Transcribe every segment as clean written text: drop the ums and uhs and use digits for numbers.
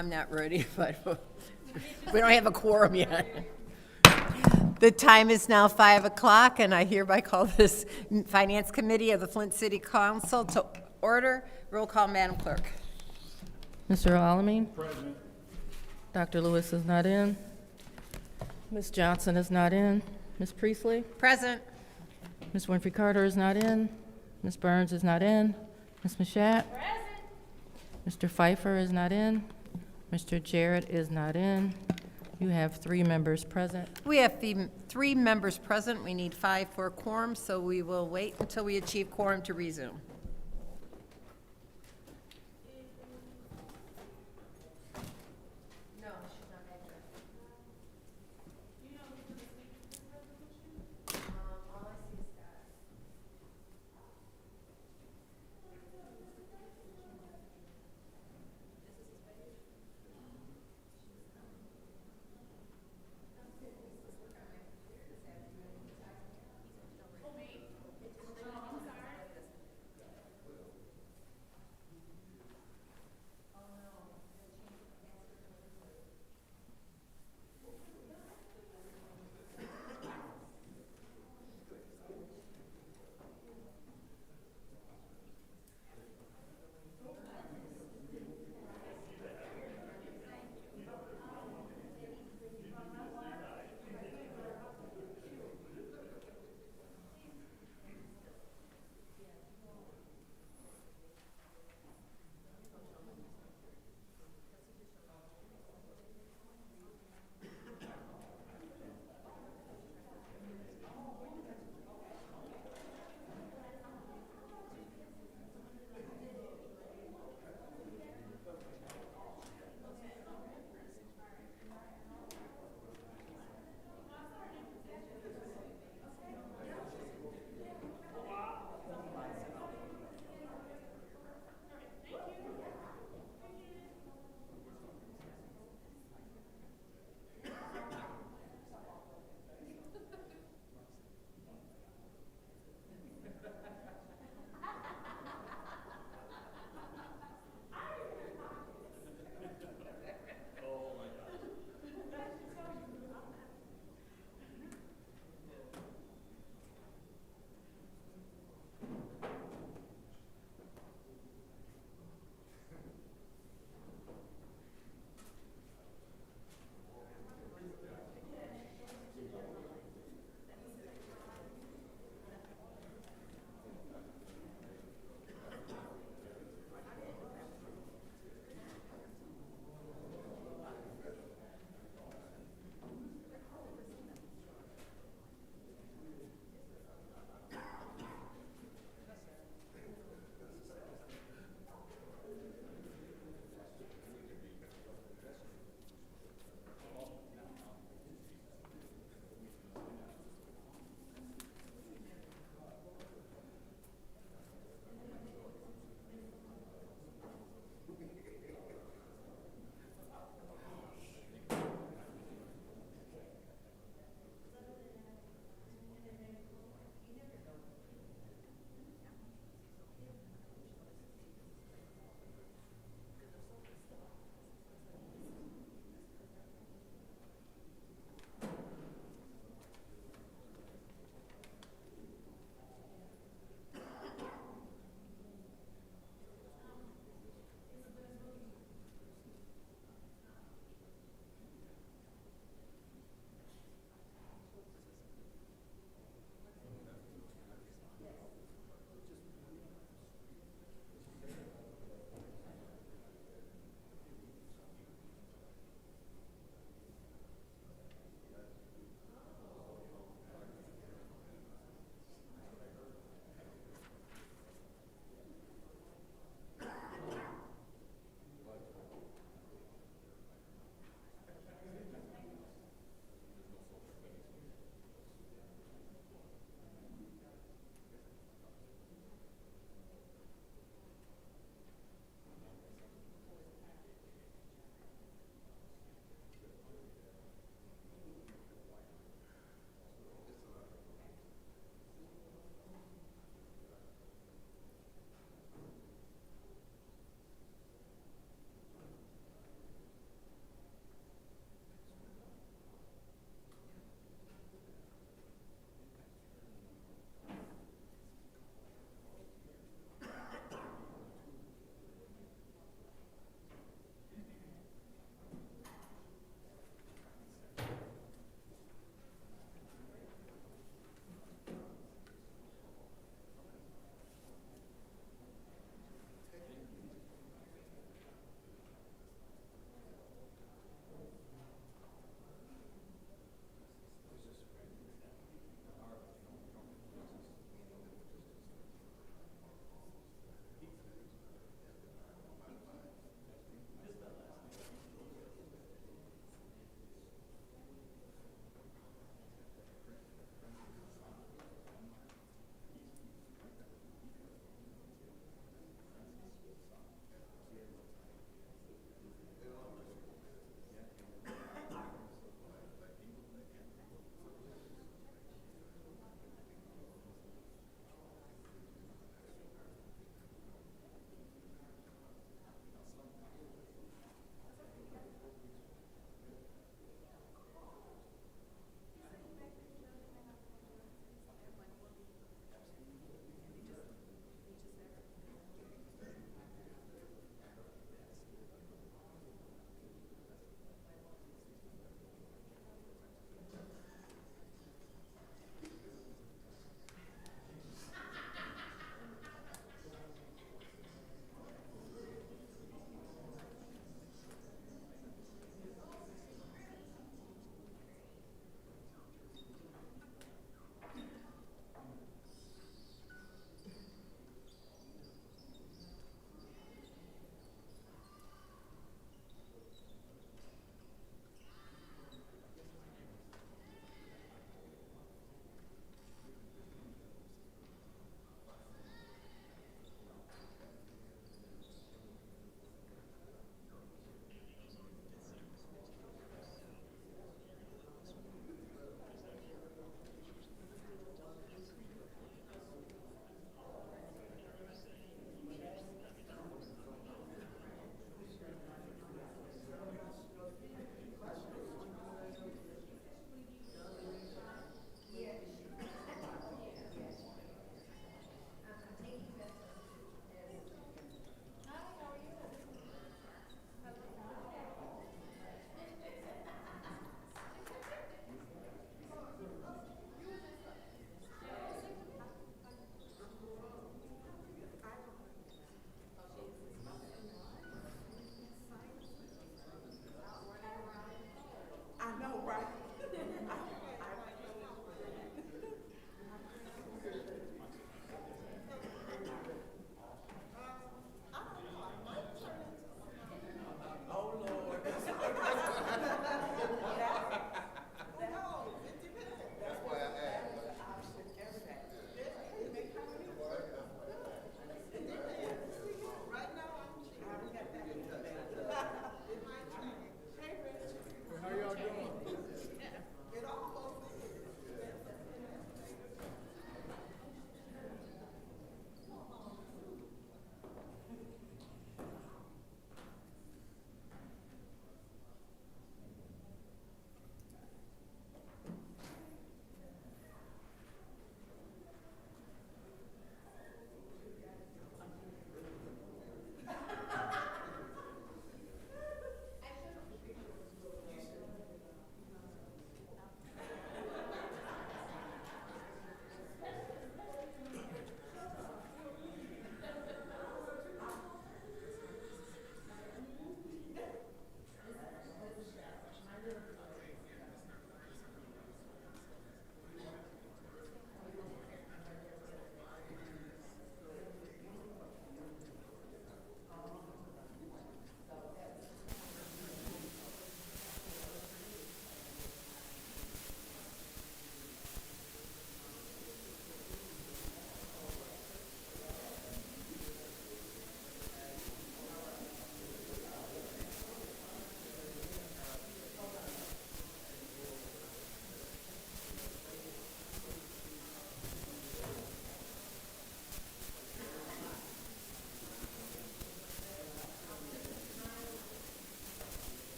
I'm not ready, but we don't have a quorum yet. The time is now 5 o'clock, and I hereby call this Finance Committee of the Flint City Council to order. Roll call, Madam Clerk. Mr. Alamin? Present. Dr. Lewis is not in. Ms. Johnson is not in. Ms. Priestley? Present. Ms. Winfrey Carter is not in. Ms. Burns is not in. Ms. Mashat? Present. Mr. Pfeiffer is not in. Mr. Jarrett is not in. You have 3 members present. We have the 3 members present. We need 5 for a quorum, so we will wait until we achieve quorum to resume.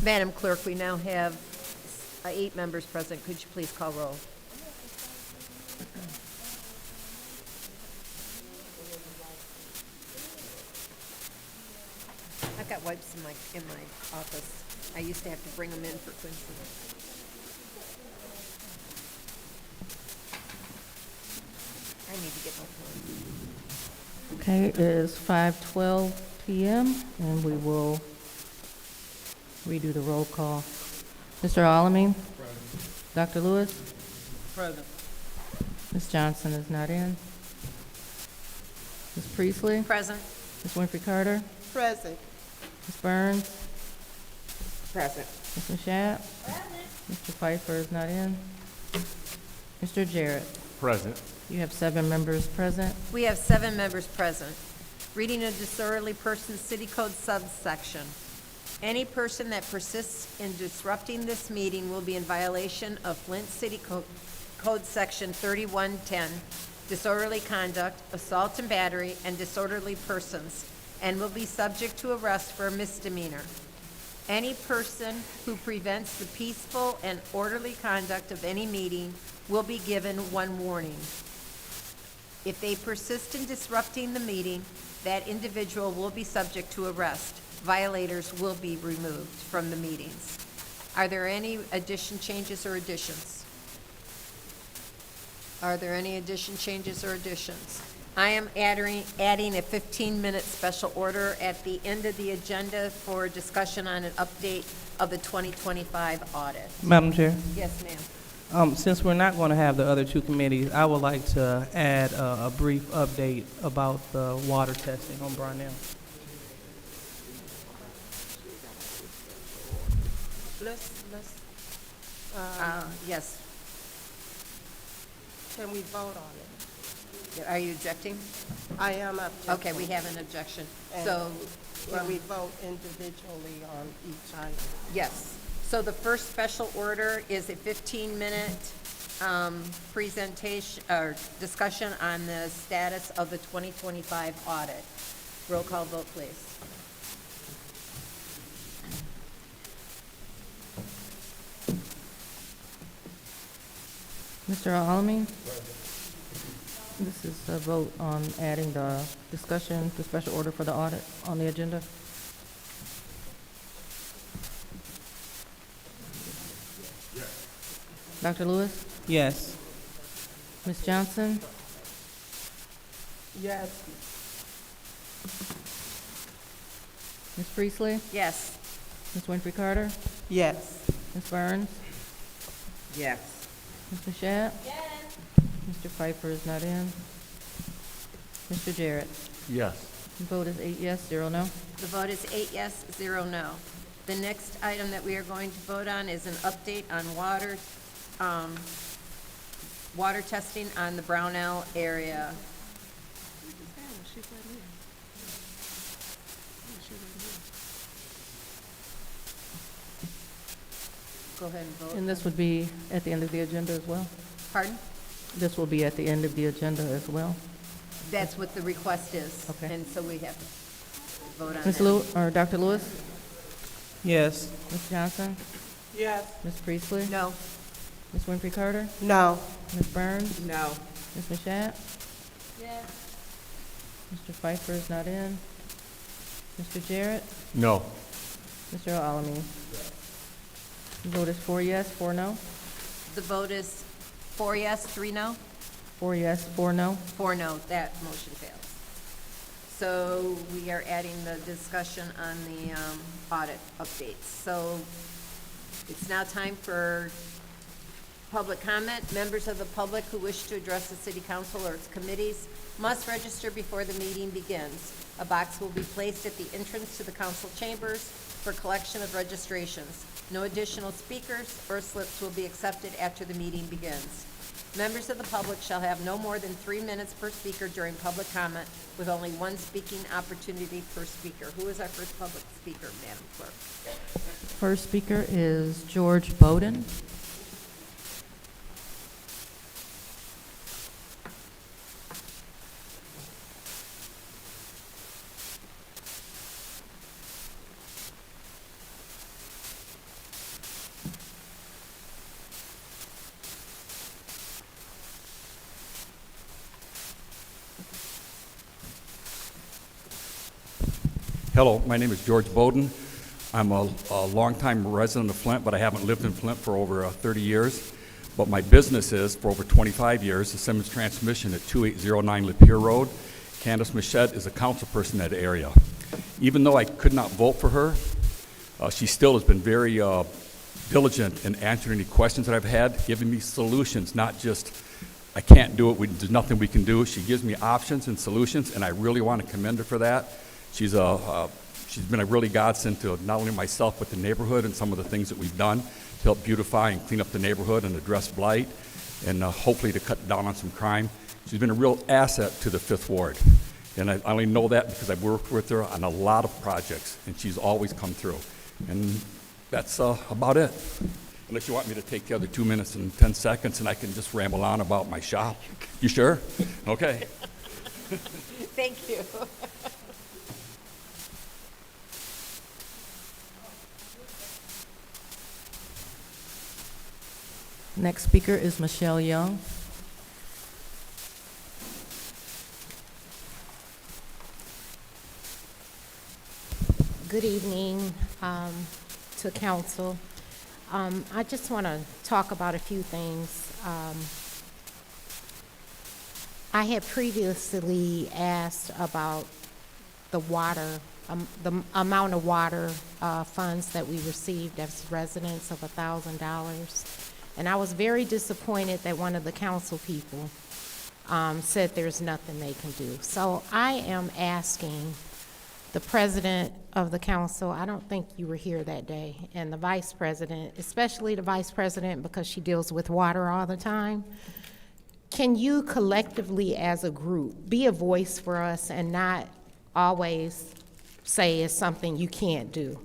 Madam Clerk, we now have 8 members present. Could you please call roll? I've got wipes in my office. I used to have to bring them in for Quincy. I need to get my phone. Okay, it is 5:12 PM, and we will redo the roll call. Mr. Alamin? Dr. Lewis? Present. Ms. Johnson is not in. Ms. Priestley? Present. Ms. Winfrey Carter? Present. Ms. Burns? Present. Ms. Mashat? Mr. Pfeiffer is not in. Mr. Jarrett? Present. You have 7 members present. We have 7 members present. Reading a disorderly person's city code subsection. Any person that persists in disrupting this meeting will be in violation of Flint City Code Section 3110, disorderly conduct, assault and battery, and disorderly persons, and will be subject to arrest for a misdemeanor. Any person who prevents the peaceful and orderly conduct of any meeting will be given 1 warning. If they persist in disrupting the meeting, that individual will be subject to arrest. Violators will be removed from the meetings. Are there any changes, or additions? Are there any changes, or additions? I am adding a 15-minute special order at the end of the agenda for discussion on an update of the 2025 audit. Madam Chair, Yes, ma'am. since we're not going to have the other 2 committees, I would like to add a brief update about the water testing on Brownell. Yes. Can we vote on it? Are you objecting? I am objecting. Okay, we have an objection. And So, Can we vote individually on each item? yes. So the first special order is a 15-minute presentation, or discussion on the status of the 2025 audit. Roll call vote, please. Mr. Alamin? This is a vote on adding the discussion, the special order for the audit on the agenda. Dr. Lewis? Yes. Ms. Johnson? Yes. Ms. Priestley? Yes. Ms. Winfrey Carter? Yes. Ms. Burns? Yes. Ms. Mashat? Yes. Mr. Pfeiffer is not in. Mr. Jarrett? Yes. The vote is 8 yes, 0 no. The vote is 8 yes, 0 no. The next item that we are going to vote on is an update on water testing on the Brownell area. Go ahead and vote. And this would be at the end of the agenda as well? Pardon? This will be at the end of the agenda as well? That's what the request is. Okay. And so we have to vote on Ms. that. Lewis, or Dr. Lewis? Yes. Ms. Johnson? Yes. Ms. Priestley? No. Ms. Winfrey Carter? No. Ms. Burns? No. Ms. Mashat? Yes. Mr. Pfeiffer is not in. Mr. Jarrett? No. Mr. Alamin? The vote is 4 yes, 4 no. The vote is 4 yes, 3 no? 4 yes, 4 no. 4 no, that motion fails. So we are adding the discussion on the audit updates. So it's now time for public comment. Members of the public who wish to address the city council or its committees must register before the meeting begins. A box will be placed at the entrance to the council chambers for collection of registrations. No additional speakers or slips will be accepted after the meeting begins. Members of the public shall have no more than 3 minutes per speaker during public comment, with only 1 speaking opportunity per speaker. Who is our first public speaker, Madam Clerk? First speaker is George Bowden. Hello, my name is George Bowden. I'm a longtime resident of Flint, but I haven't lived in Flint for over 30 years. But my business is, for over 25 years, the Simmons Transmission at 2809 Lapeer Road. Candace Machette is a council person in that area. Even though I could not vote for her, she still has been very diligent in answering any questions that I've had, giving me solutions, not just, I can't do it, there's nothing we can do. She gives me options and solutions, and I really want to commend her for that. She's been a really godsend to not only myself, but the neighborhood and some of the things that we've done to help beautify and clean up the neighborhood and address blight, and hopefully to cut down on some crime. She's been a real asset to the 5th Ward. And I only know that because I've worked with her on a lot of projects, and she's always come through. And that's about it. Unless you want me to take the other 2 minutes and 10 seconds, and I can just ramble on about my shop. You sure? Okay. Thank you. Next speaker is Michelle Young. Good evening to council. I just want to talk about a few things. I had previously asked about the water, the amount of water funds that we received as residents of $1,000. And I was very disappointed that one of the council people said there's nothing they can do. So I am asking the president of the council, I don't think you were here that day, and the vice president, especially the vice president because she deals with water all the time, can you collectively as a group be a voice for us and not always say it's something you can't do?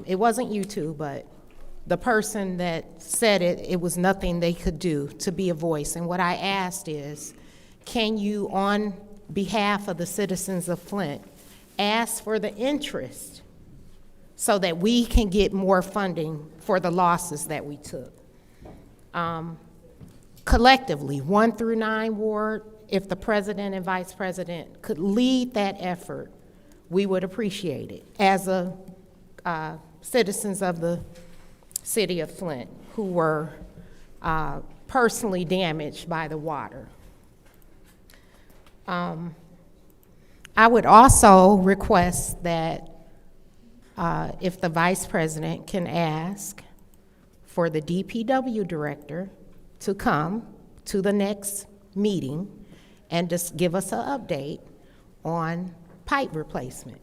It wasn't you two, but the person that said it, it was nothing they could do to be a voice. And what I asked is, can you, on behalf of the citizens of Flint, ask for the interest so that we can get more funding for the losses that we took? Collectively, 1 through 9 ward, if the president and vice president could lead that effort, we would appreciate it as a citizens of the city of Flint who were personally damaged by the water. I would also request that if the vice president can ask for the DPW director to come to the next meeting and just give us an update on pipe replacement.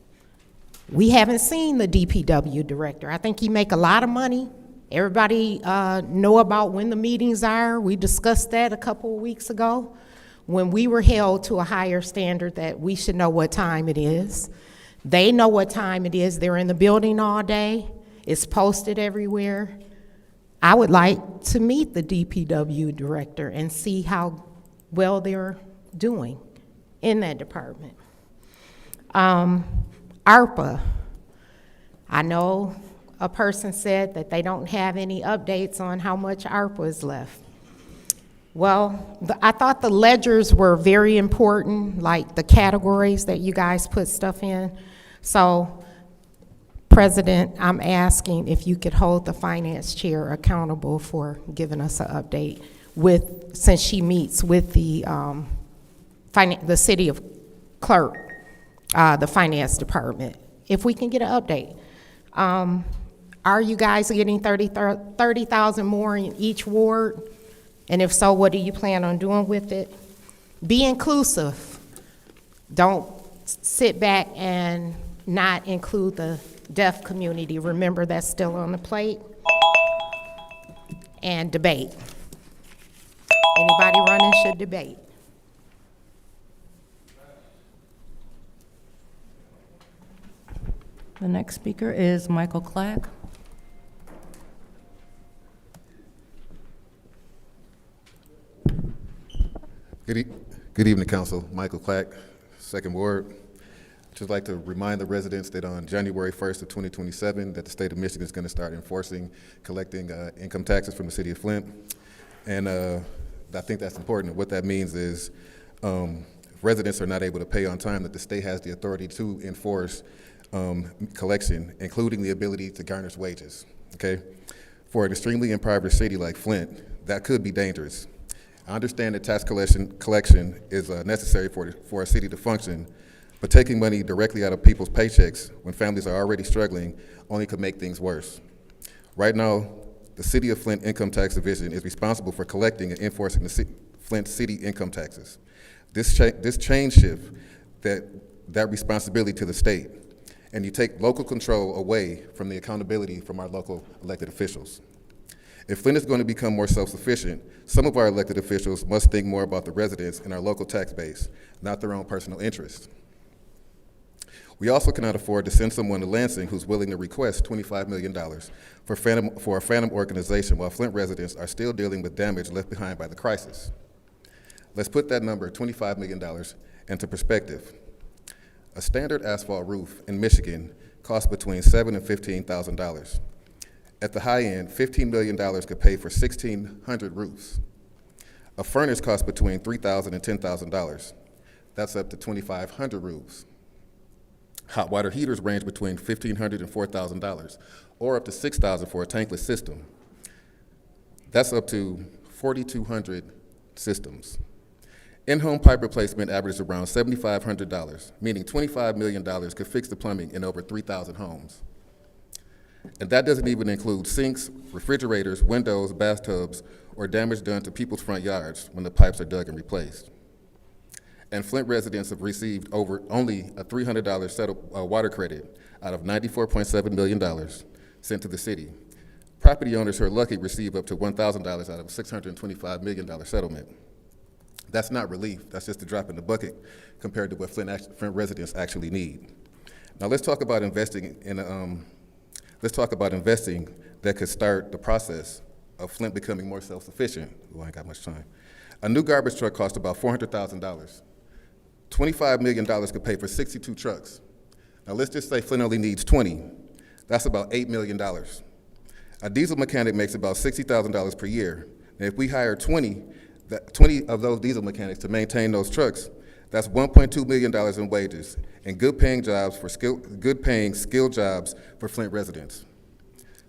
We haven't seen the DPW director. I think he make a lot of money. Everybody know about when the meetings are. We discussed that a couple of weeks ago when we were held to a higher standard that we should know what time it is. They know what time it is. They're in the building all day. It's posted everywhere. I would like to meet the DPW director and see how well they're doing in that department. ARPA, I know a person said that they don't have any updates on how much ARPA is left. Well, I thought the ledgers were very important, like the categories that you guys put stuff in. So, President, I'm asking if you could hold the finance chair accountable for giving us an update with, since she meets with the city of clerk, the finance department, if we can get an update. Are you guys getting 30,000 more in each ward? And if so, what do you plan on doing with it? Be inclusive. Don't sit back and not include the deaf community. Remember, that's still on the plate. And debate. Anybody running should debate. The next speaker is Michael Clack. Good evening, Council. Michael Clack, 2nd Ward. Just like to remind the residents that on January 1st of 2027, that the state of Michigan is going to start collecting income taxes from the city of Flint. And I think that's important. What that means is if residents are not able to pay on time, that the state has the authority to enforce collection, including the ability to garnish wages, okay? For an extremely impoverished city like Flint, that could be dangerous. I understand that tax collection is necessary for a city to function, but taking money directly out of people's paychecks when families are already struggling only could make things worse. Right now, the City of Flint Income Tax Division is responsible for collecting and enforcing the Flint city income taxes. This change shift that responsibility to the state, and you take local control away from the accountability from our local elected officials. If Flint is going to become more self-sufficient, some of our elected officials must think more about the residents in our local tax base, not their own personal interests. We also cannot afford to send someone to Lansing who's willing to request $25 million for a phantom organization while Flint residents are still dealing with damage left behind by the crisis. Let's put that number, $25 million, into perspective. A standard asphalt roof in Michigan costs between $7,000 and $15,000. At the high end, $15 million could pay for 1,600 roofs. A furnace costs between $3,000 and $10,000. That's up to 2,500 roofs. Hot water heaters range between $1,500 and $4,000, or up to $6,000 for a tankless system. That's up to 4,200 systems. In-home pipe replacement averages around $7,500, meaning $25 million could fix the plumbing in over 3,000 homes. And that doesn't even include sinks, refrigerators, windows, bathtubs, or damage done to people's front yards when the pipes are dug and replaced. And Flint residents have received only a $300 water credit out of $94.7 million sent to the city. Property owners who are lucky receive up to $1,000 out of a $625 million settlement. That's not relief, that's just a drop in the bucket compared to what Flint residents actually need. Now let's talk about investing that could start the process of Flint becoming more self-sufficient. Oh, I ain't got much time. A new garbage truck costs about $400,000. $25 million could pay for 62 trucks. Now let's just say Flint only needs 20. That's about $8 million. A diesel mechanic makes about $60,000 per year. And if we hire 20 of those diesel mechanics to maintain those trucks, that's $1.2 million in wages and good-paying skilled jobs for Flint residents.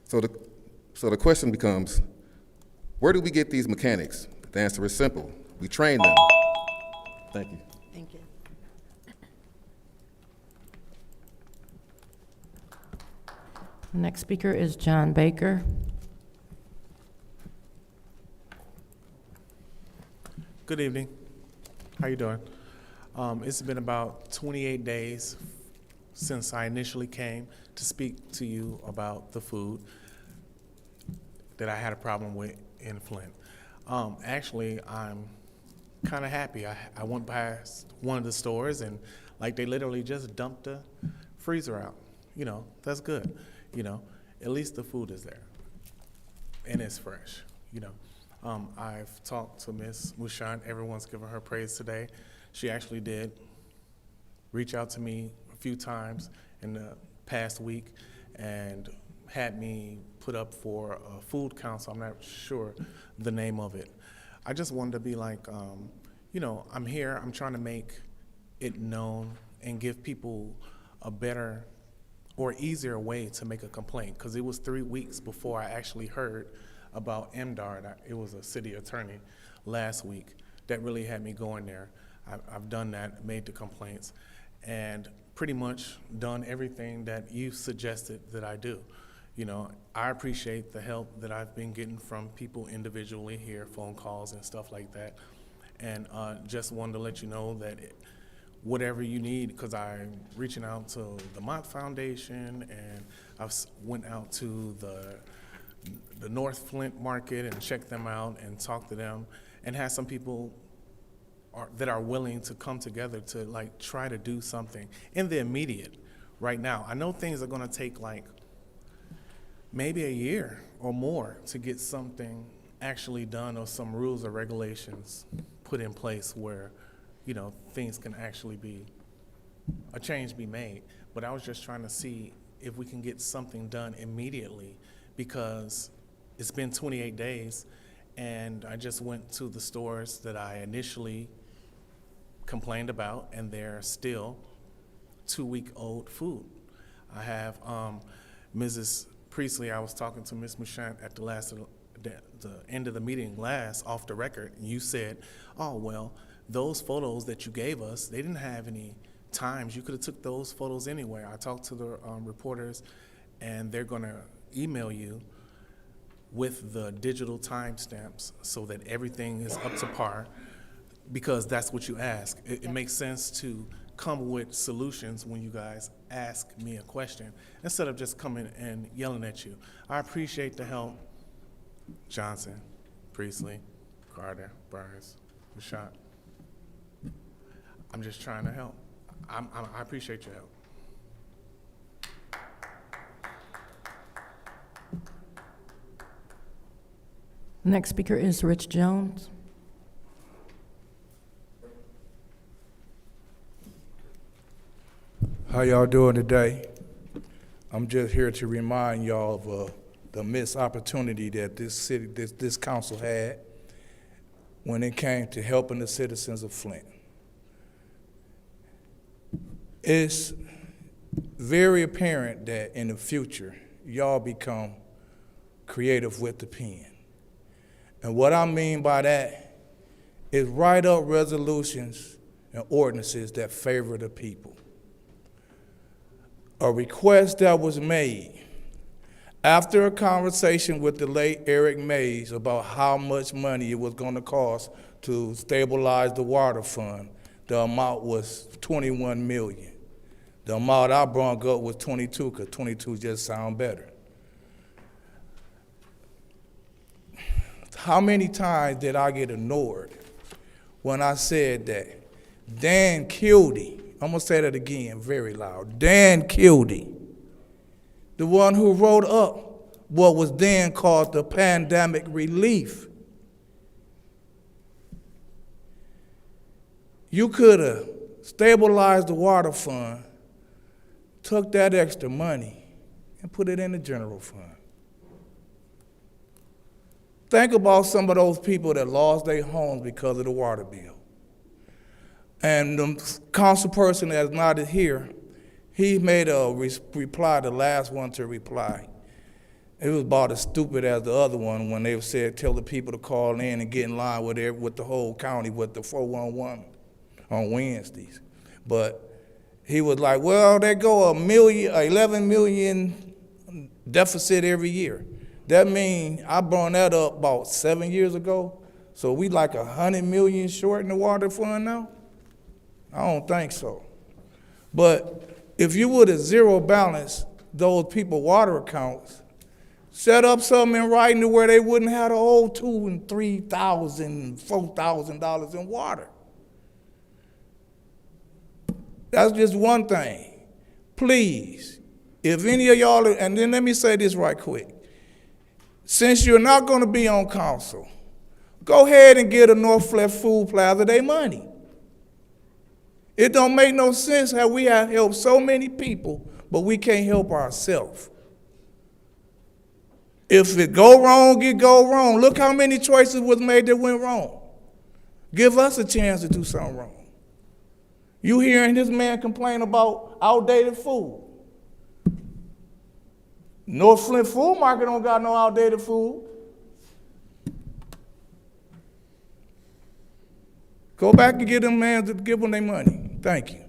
So the question becomes, where do we get these mechanics? The answer is simple. We train them. Thank you. Thank you. The next speaker is John Baker. Good evening. How you doing? It's been about 28 days since I initially came to speak to you about the food that I had a problem with in Flint. Actually, I'm kind of happy. I went past one of the stores and like they literally just dumped the freezer out. You know, that's good. You know, at least the food is there and it's fresh, you know. I've talked to Ms. Mouchant. Everyone's given her praise today. She actually did reach out to me a few times in the past week and had me put up for a food council. I'm not sure the name of it. I just wanted to be like, you know, I'm here. I'm trying to make it known and give people a better or easier way to make a complaint, because it was 3 weeks before I actually heard about MDARD. It was a city attorney last week that really had me going there. I've done that, made the complaints, and pretty much done everything that you suggested that I do. You know, I appreciate the help that I've been getting from people individually here, phone calls and stuff like that. And just wanted to let you know that whatever you need, because I'm reaching out to the Mott Foundation, and I've went out to the North Flint market and checked them out and talked to them, and had some people that are willing to come together to like try to do something in the immediate right now. I know things are gonna take like maybe a year or more to get something actually done, or some rules or regulations put in place where, you know, things can actually be, a change be made. But I was just trying to see if we can get something done immediately, because it's been 28 days and I just went to the stores that I initially complained about, and they're still 2-week-old food. I have Mrs. Priestley. I was talking to Ms. Mouchant at the end of the meeting last, off the record, and you said, oh, well, those photos that you gave us, they didn't have any times. You could have took those photos anywhere. I talked to the reporters, and they're going to email you with the digital timestamps so that everything is up to par, because that's what you ask. It makes sense to come with solutions when you guys ask me a question instead of just coming and yelling at you. I appreciate the help. Johnson, Priestley, Carter, Burns, Mouchant. I'm just trying to help. I appreciate your help. The next speaker is Rich Jones. How y'all doing today? I'm just here to remind y'all of the missed opportunity that this council had when it came to helping the citizens of Flint. It's very apparent that in the future, y'all become creative with the pen. And what I mean by that is write up resolutions and ordinances that favor the people. A request that was made after a conversation with the late Eric Mays about how much money it was going to cost to stabilize the water fund, the amount was $21 million. The amount I brought up was 22, because 22 just sound better. How many times did I get ignored when I said that? Dan Kildee, I'm gonna say that again very loud. Dan Kildee, the one who wrote up what was then called the pandemic relief. You could have stabilized the water fund, took that extra money, and put it in the general fund. Think about some of those people that lost their homes because of the water bill. And the council person that's not here, he made a reply, the last one to reply. It was about as stupid as the other one when they said tell the people to call in and get in line with the whole county with the 411 on Wednesdays. But he was like, well, they go 11 million deficit every year. That means I brought that up about 7 years ago. So we like 100 million short in the water fund now? I don't think so. But if you would have zero balance those people water accounts, set up something in writing to where they wouldn't have to owe $2,000 and $3,000, $4,000 in water. That's just one thing. Please, if any of y'all, and then let me say this right quick. Since you're not going to be on council, go ahead and get a Northwest Food Plaza their money. It don't make no sense how we have helped so many people, but we can't help ourselves. If it go wrong, it go wrong. Look how many choices was made that went wrong. Give us a chance to do something wrong. You hearing this man complain about outdated food. North Flint Food Market don't got no outdated food. Go back and give them man to give them their money. Thank you.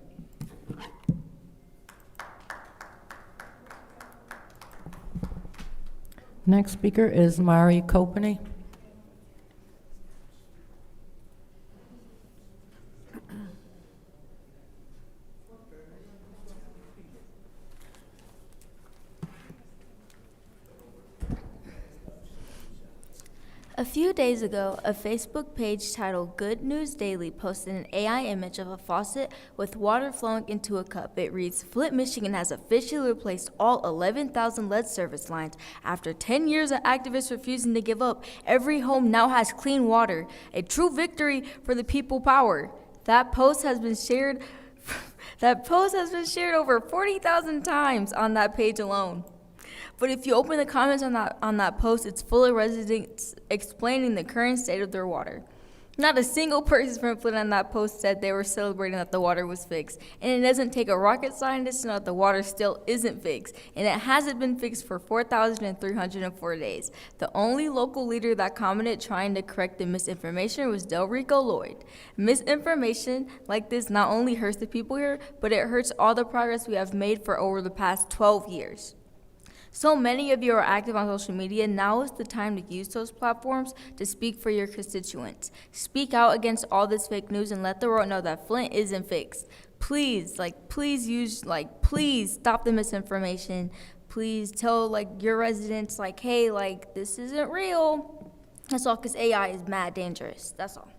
Next speaker is Mari Copany. A few days ago, a Facebook page titled Good News Daily posted an AI image of a faucet with water flowing into a cup. It reads, Flint, Michigan has officially replaced all 11,000 lead service lines. After 10 years of activists refusing to give up, every home now has clean water. A true victory for the people power. That post has been shared over 40,000 times on that page alone. But if you open the comments on that post, it's full of residents explaining the current state of their water. Not a single person from Flint on that post said they were celebrating that the water was fixed. And it doesn't take a rocket scientist to know that the water still isn't fixed. And it hasn't been fixed for 4,304 days. The only local leader that commented trying to correct the misinformation was Delrico Lloyd. Misinformation like this not only hurts the people here, but it hurts all the progress we have made for over the past 12 years. So many of you are active on social media. Now is the time to use those platforms to speak for your constituents. Speak out against all this fake news and let the world know that Flint isn't fixed. Please, please stop the misinformation. Please tell, your residents, hey, this isn't real. That's all, because AI is mad dangerous. That's all.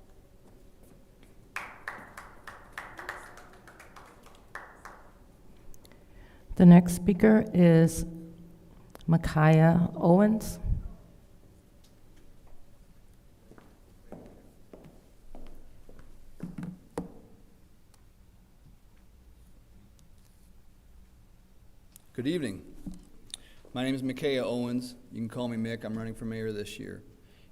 The next speaker is Micaiah Owens. Good evening. My name is Micaiah Owens. You can call me Mick. I'm running for mayor this year.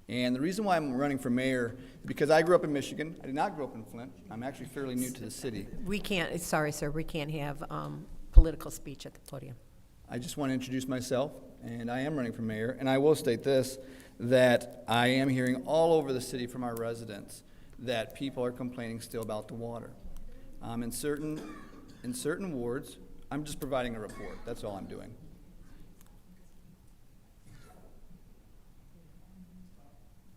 And the reason why I'm running for mayor is because I grew up in Michigan. I did not grow up in Flint. I'm actually fairly new to the city. We can't, sorry, sir, we can't have political speech at the podium. I just want to introduce myself, and I am running for mayor. And I will state this, that I am hearing all over the city from our residents that people are complaining still about the water. In certain wards, I'm just providing a report. That's all I'm doing.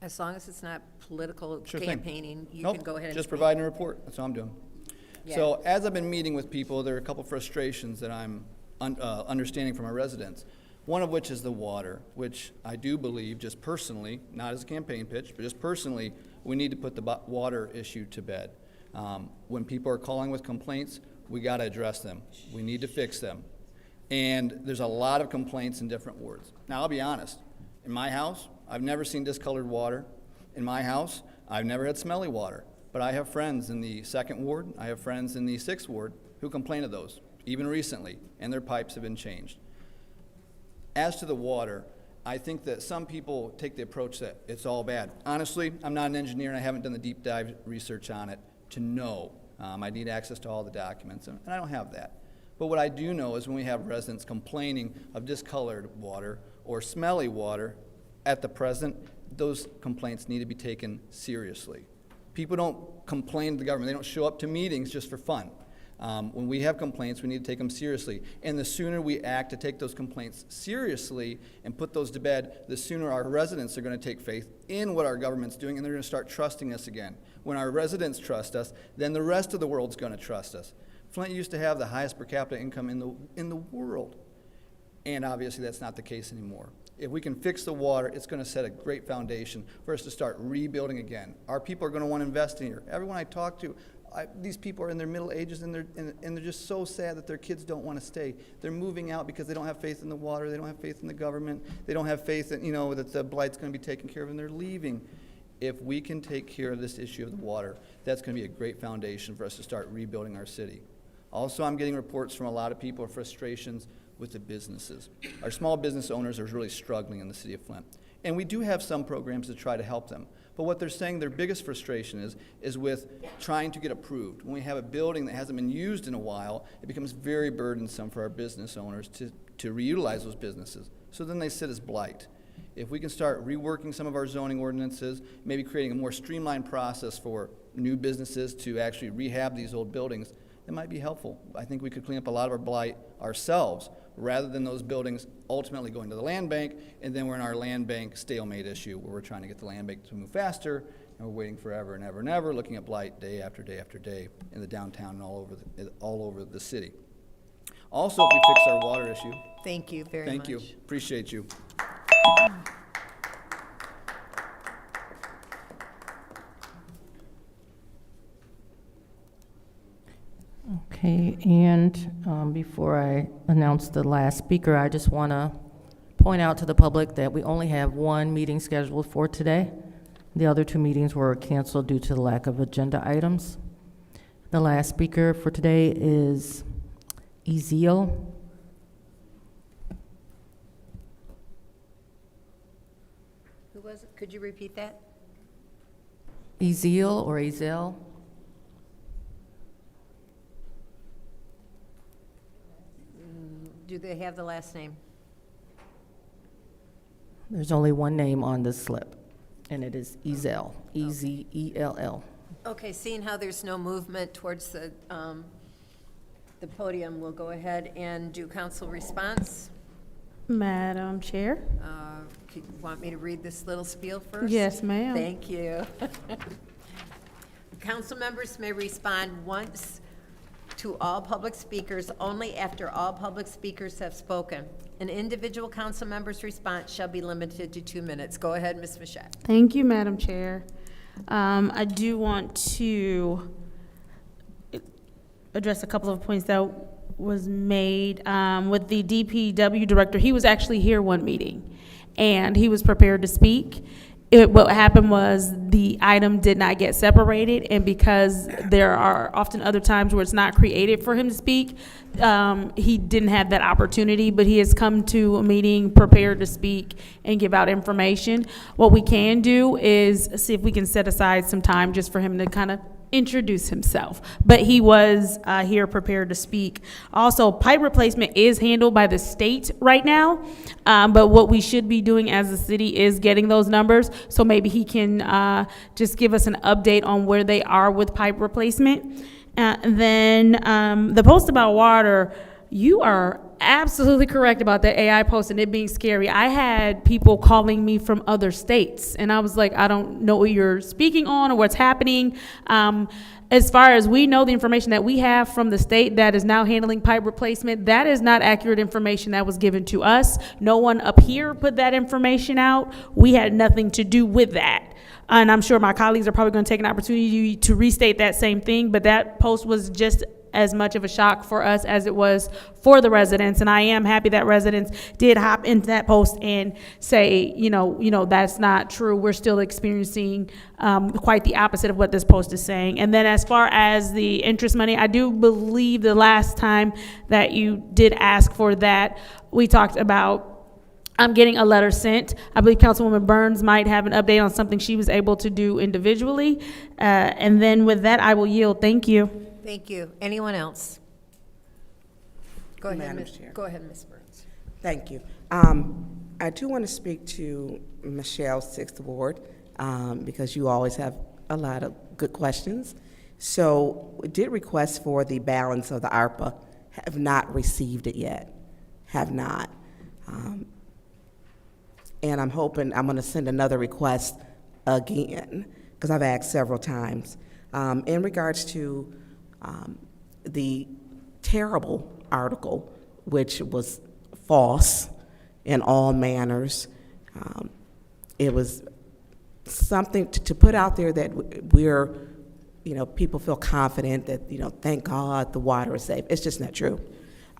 As long as it's not political Sure thing. campaigning, you Nope, can go ahead and just speak. providing a report. That's all I'm doing. Yeah. So as I've been meeting with people, there are a couple frustrations that I'm understanding from our residents. One of which is the water, which I do believe, just personally, not as a campaign pitch, but just personally, we need to put the water issue to bed. When people are calling with complaints, we got to address them. We need to fix them. And there's a lot of complaints in different wards. Now, I'll be honest. In my house, I've never seen discolored water. In my house, I've never had smelly water. But I have friends in the 2nd ward, I have friends in the 6th ward who complain of those, even recently, and their pipes have been changed. As to the water, I think that some people take the approach that it's all bad. Honestly, I'm not an engineer and I haven't done the deep dive research on it to know. I need access to all the documents, and I don't have that. But what I do know is when we have residents complaining of discolored water or smelly water, at the present, those complaints need to be taken seriously. People don't complain to the government. They don't show up to meetings just for fun. When we have complaints, we need to take them seriously. And the sooner we act to take those complaints seriously and put those to bed, the sooner our residents are going to take faith in what our government's doing, and they're going to start trusting us again. When our residents trust us, then the rest of the world's going to trust us. Flint used to have the highest per capita income in the world, and obviously that's not the case anymore. If we can fix the water, it's going to set a great foundation for us to start rebuilding again. Our people are going to want to invest in here. Everyone I talk to, these people are in their middle ages, and they're just so sad that their kids don't want to stay. They're moving out because they don't have faith in the water. They don't have faith in the government. They don't have faith that, that the blight's going to be taken care of, and they're leaving. If we can take care of this issue of the water, that's going to be a great foundation for us to start rebuilding our city. Also, I'm getting reports from a lot of people of frustrations with the businesses. Our small business owners are really struggling in the city of Flint. And we do have some programs to try to help them. But what they're saying their biggest frustration is with trying to get approved. When we have a building that hasn't been used in a while, it becomes very burdensome for our business owners to reutilize those businesses. So then they sit as blight. If we can start reworking some of our zoning ordinances, maybe creating a more streamlined process for new businesses to actually rehab these old buildings, it might be helpful. I think we could clean up a lot of our blight ourselves, rather than those buildings ultimately going to the land bank, and then we're in our land bank stalemate issue where we're trying to get the land bank to move faster, and we're waiting forever and ever and ever, looking at blight day after day after day in the downtown and all over the city. Also, if we fix our water issue. Thank you very much. Thank you. Appreciate you. Okay, and before I announce the last speaker, I just want to point out to the public that we only have one meeting scheduled for today. The other 2 meetings were canceled due to the lack of agenda items. The last speaker for today is Ezeal. Who was it? Could you repeat that? Ezeel or Ezel? Do they have the last name? There's only one name on this slip, and it is Ezel, E-Z-E-L-L. Okay, seeing how there's no movement towards the podium, we'll go ahead and do council response. Madam Chair? Want me to read this little spiel first? Yes, ma'am. Thank you. Council members may respond once to all public speakers only after all public speakers have spoken. An individual council member's response shall be limited to 2 minutes. Go ahead, Ms. Mashat. Thank you, Madam Chair. I do want to address a couple of points that was made with the DPW director. He was actually here one meeting, and he was prepared to speak. What happened was the item did not get separated, and because there are often other times where it's not created for him to speak, he didn't have that opportunity, but he has come to a meeting prepared to speak and give out information. What we can do is see if we can set aside some time just for him to kind of introduce himself, but he was here prepared to speak. Also, pipe replacement is handled by the state right now, but what we should be doing as a city is getting those numbers, so maybe he can just give us an update on where they are with pipe replacement. And then the post about water, you are absolutely correct about that AI post and it being scary. I had people calling me from other states, and I was like, I don't know what you're speaking on or what's happening. As far as we know, the information that we have from the state that is now handling pipe replacement, that is not accurate information that was given to us. No one up here put that information out. We had nothing to do with that. And I'm sure my colleagues are probably going to take an opportunity to restate that same thing, but that post was just as much of a shock for us as it was for the residents. And I am happy that residents did hop into that post and say, you know, that's not true. We're still experiencing quite the opposite of what this post is saying. And then as far as the interest money, I do believe the last time that you did ask for that, we talked about getting a letter sent. I believe Councilwoman Burns might have an update on something she was able to do individually. And then with that, I will yield. Thank you. Thank you. Anyone else? Go ahead, Madam Ms. Chair. Go ahead, Ms. Burns. Thank you. I do want to speak to Michelle's Sixth Ward because you always have a lot of good questions. So we did request for the balance of the ARPA, have not received it yet, have not. And I'm hoping I'm going to send another request again because I've asked several times. In regards to the terrible article, which was false in all manners. It was something to put out there that we're, people feel confident that, thank God the water is safe. It's just not true.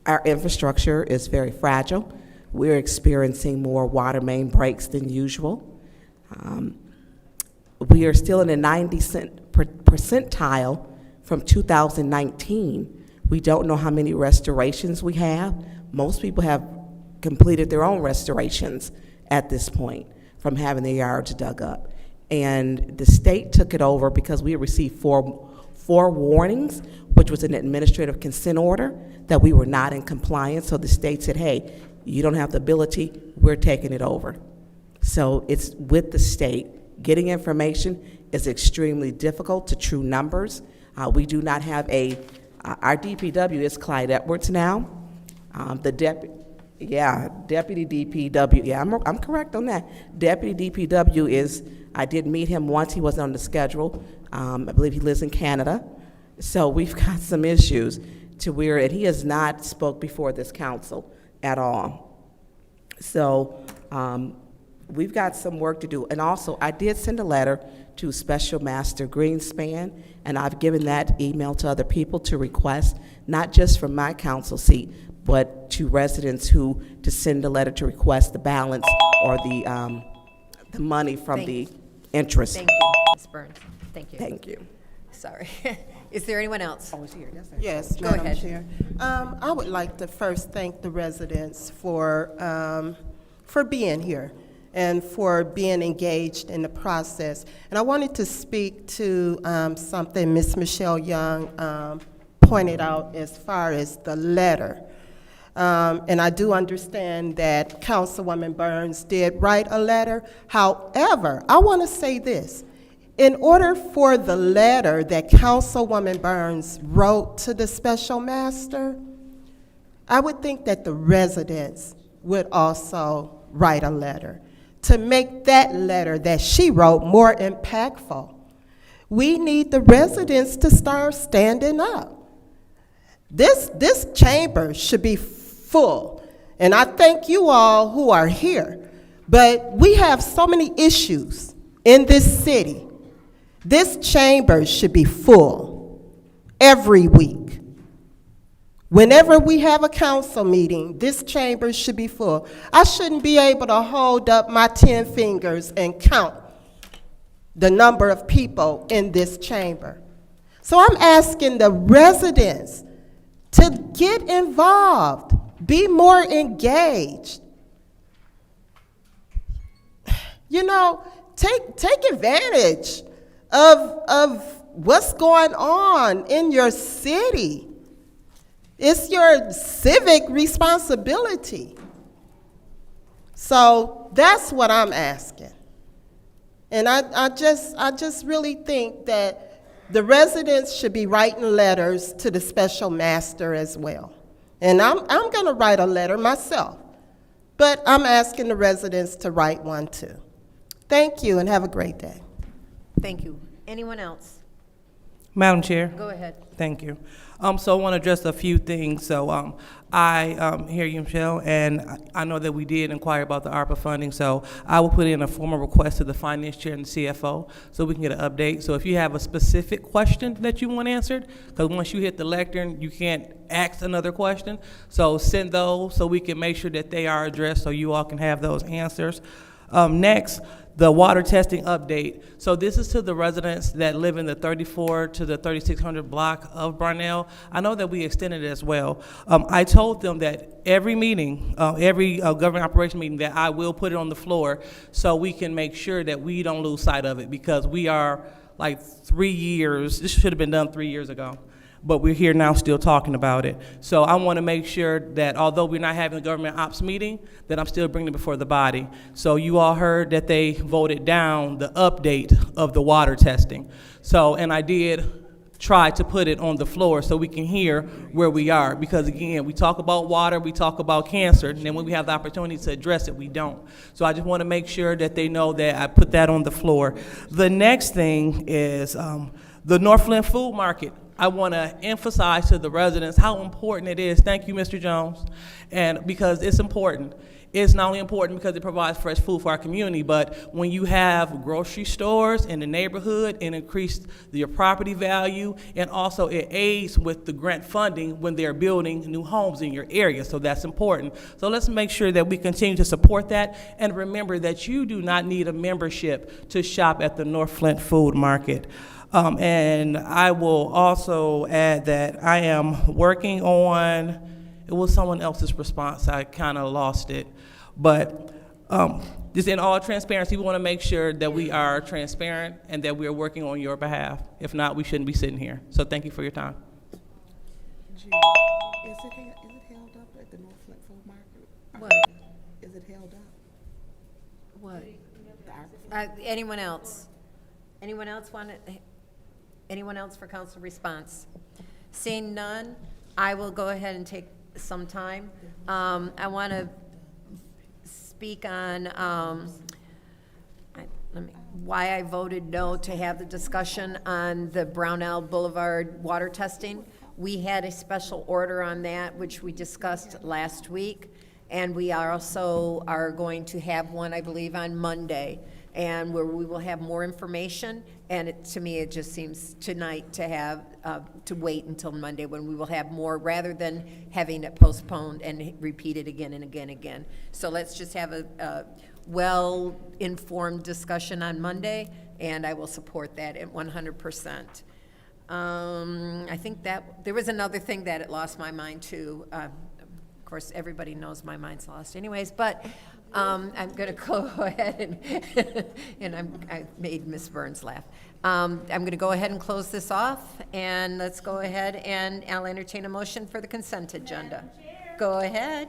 Our infrastructure is very fragile. We're experiencing more water main breaks than usual. We are still in the 90th percentile from 2019. We don't know how many restorations we have. Most people have completed their own restorations at this point from having their yards dug up. And the state took it over because we received four warnings, which was an administrative consent order that we were not in compliance. So the state said, hey, you don't have the ability, we're taking it over. So it's with the state. Getting information is extremely difficult to true numbers. We do not have our DPW is Clyde Edwards now. The deputy DPW, I'm correct on that. Deputy DPW is, I did meet him once, he wasn't on the schedule. I believe he lives in Canada. So we've got some issues and he has not spoke before this council at all. So we've got some work to do. And also, I did send a letter to Special Master Greenspan, and I've given that email to other people to request, not just from my council seat, but to residents to send a letter to request the balance or the money from the interest. Thank you, Ms. Burns. Thank you. Thank you. Sorry. Is there anyone else? Oh, it's here. Yes, sir. Yes, Go Madam ahead. Chair. I would like to first thank the residents for being here. and for being engaged in the process. And I wanted to speak to something Ms. Michelle Young pointed out as far as the letter. And I do understand that Councilwoman Burns did write a letter. However, I want to say this. In order for the letter that Councilwoman Burns wrote to the special master, I would think that the residents would also write a letter to make that letter that she wrote more impactful. We need the residents to start standing up. This chamber should be full, and I thank you all who are here, but we have so many issues in this city. This chamber should be full every week. Whenever we have a council meeting, this chamber should be full. I shouldn't be able to hold up my 10 fingers and count the number of people in this chamber. So I'm asking the residents to get involved, be more engaged. You know, take advantage of what's going on in your city. It's your civic responsibility. So that's what I'm asking. And I just really think that the residents should be writing letters to the special master as well. And I'm going to write a letter myself, but I'm asking the residents to write one too. Thank you and have a great day. Thank you. Anyone else? Madam Chair. Go ahead. Thank you. So I want to address a few things. So I hear you, Michelle, and I know that we did inquire about the ARPA funding, so I will put in a formal request to the finance chair and the CFO so we can get an update. So if you have a specific question that you want answered, because once you hit the lectern, you can't ask another question. So send those so we can make sure that they are addressed so you all can have those answers. Next, the water testing update. So this is to the residents that live in the 34 to the 3600 block of Barnell. I know that we extended it as well. I told them that every meeting, every government operation meeting, that I will put it on the floor so we can make sure that we don't lose sight of it, because we are like 3 years, this should have been done 3 years ago, but we're here now still talking about it. So I want to make sure that although we're not having a government ops meeting, that I'm still bringing it before the body. So you all heard that they voted down the update of the water testing. So, and I did try to put it on the floor so we can hear where we are, because again, we talk about water, we talk about cancer, and then when we have the opportunity to address it, we don't. So I just want to make sure that they know that I put that on the floor. The next thing is the North Flint Food Market. I want to emphasize to the residents how important it is. Thank you, Mr. Jones. And because it's important. It's not only important because it provides fresh food for our community, but when you have grocery stores in the neighborhood, it increases your property value, and also it aids with the grant funding when they're building new homes in your area, so that's important. So let's make sure that we continue to support that, and remember that you do not need a membership to shop at the North Flint Food Market. And I will also add that I am working on, it was someone else's response, I kind of lost it. But just in all transparency, we want to make sure that we are transparent and that we are working on your behalf. If not, we shouldn't be sitting here. So thank you for your time. Is it held up at the North Flint Food Market? What? Is it held up? What? Anyone else? Anyone else want to? Anyone else for council response? Seeing none, I will go ahead and take some time. I want to speak on why I voted no to have the discussion on the Brownell Boulevard water testing. We had a special order on that, which we discussed last week, and we also are going to have one, I believe, on Monday, and where we will have more information. And to me, it just seems tonight to have, to wait until Monday when we will have more, rather than having it postponed and repeated again and again and again. So let's just have a well-informed discussion on Monday, and I will support that at 100%. I think that, there was another thing that it lost my mind too. Of course, everybody knows my mind's lost anyways, but I'm going to go ahead and I made Ms. Burns laugh. I'm going to go ahead and close this off, and let's go ahead and I'll entertain a motion for the consent agenda. Go ahead.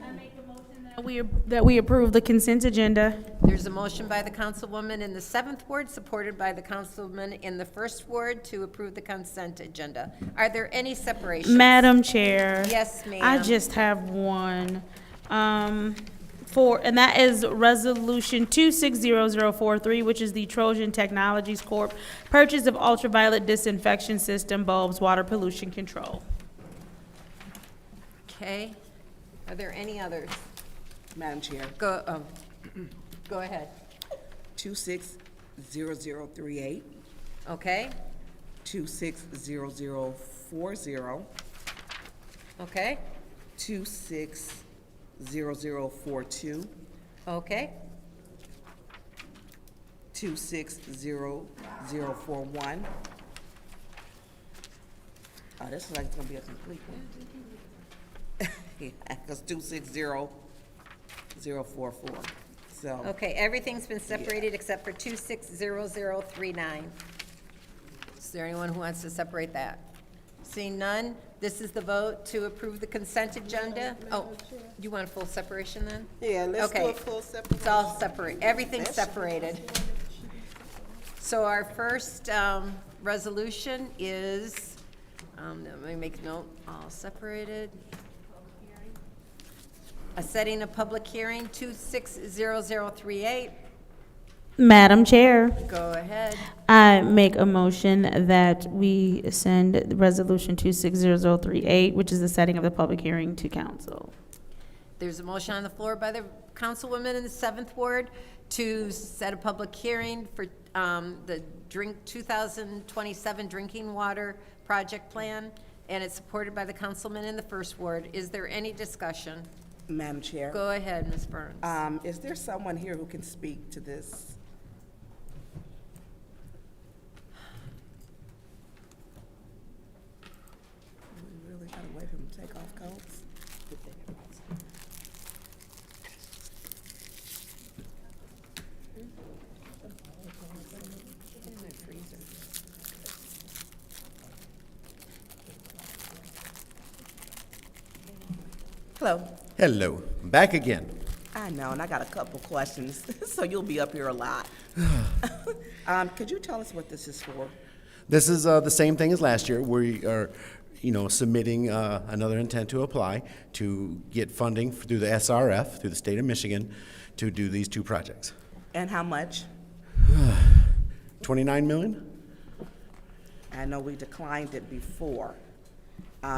That we approve the consent agenda. There's a motion by the councilwoman in the 7th ward, supported by the councilman in the 1st ward to approve the consent agenda. Are there any separations? Madam Chair. Yes, ma'am. I just have one. And that is Resolution 260043, which is the Trojan Technologies Corp. Purchase of ultraviolet disinfection system bulbs, water pollution control. Okay. Are there any others? Madam Chair, Go ahead. 260038, Okay, 260040, okay, 260042, okay, 260041. Oh, this is like it's gonna be a complete one. Because 260044. So, okay. Everything's been separated except for 260039. Is there anyone who wants to separate that? Seeing none, this is the vote to approve the consent agenda. Oh, you want a full separation then? Yeah, let's do Okay. a full separation. It's all separate, everything's separated. So our first resolution is, let me make a note, all separated. Setting a public hearing, 260038. Madam Chair, Go ahead. I make a motion that we send Resolution 260038, which is the setting of the public hearing, to council. There's a motion on the floor by the councilwoman in the 7th ward to set a public hearing for the 2027 drinking water project plan, and it's supported by the councilman in the 1st ward. Is there any discussion? Madam Chair, Go ahead, Ms. Burns. is there someone here who can speak to this? Do we really gotta wait for him to take off coats? Hello. Hello, I'm back again. I know, and I got a couple questions, so you'll be up here a lot. Could you tell us what this is for? This is the same thing as last year. We are, submitting another intent to apply to get funding through the SRF, through the state of Michigan, to do these two projects. And how much? 29 million? I know we declined it before.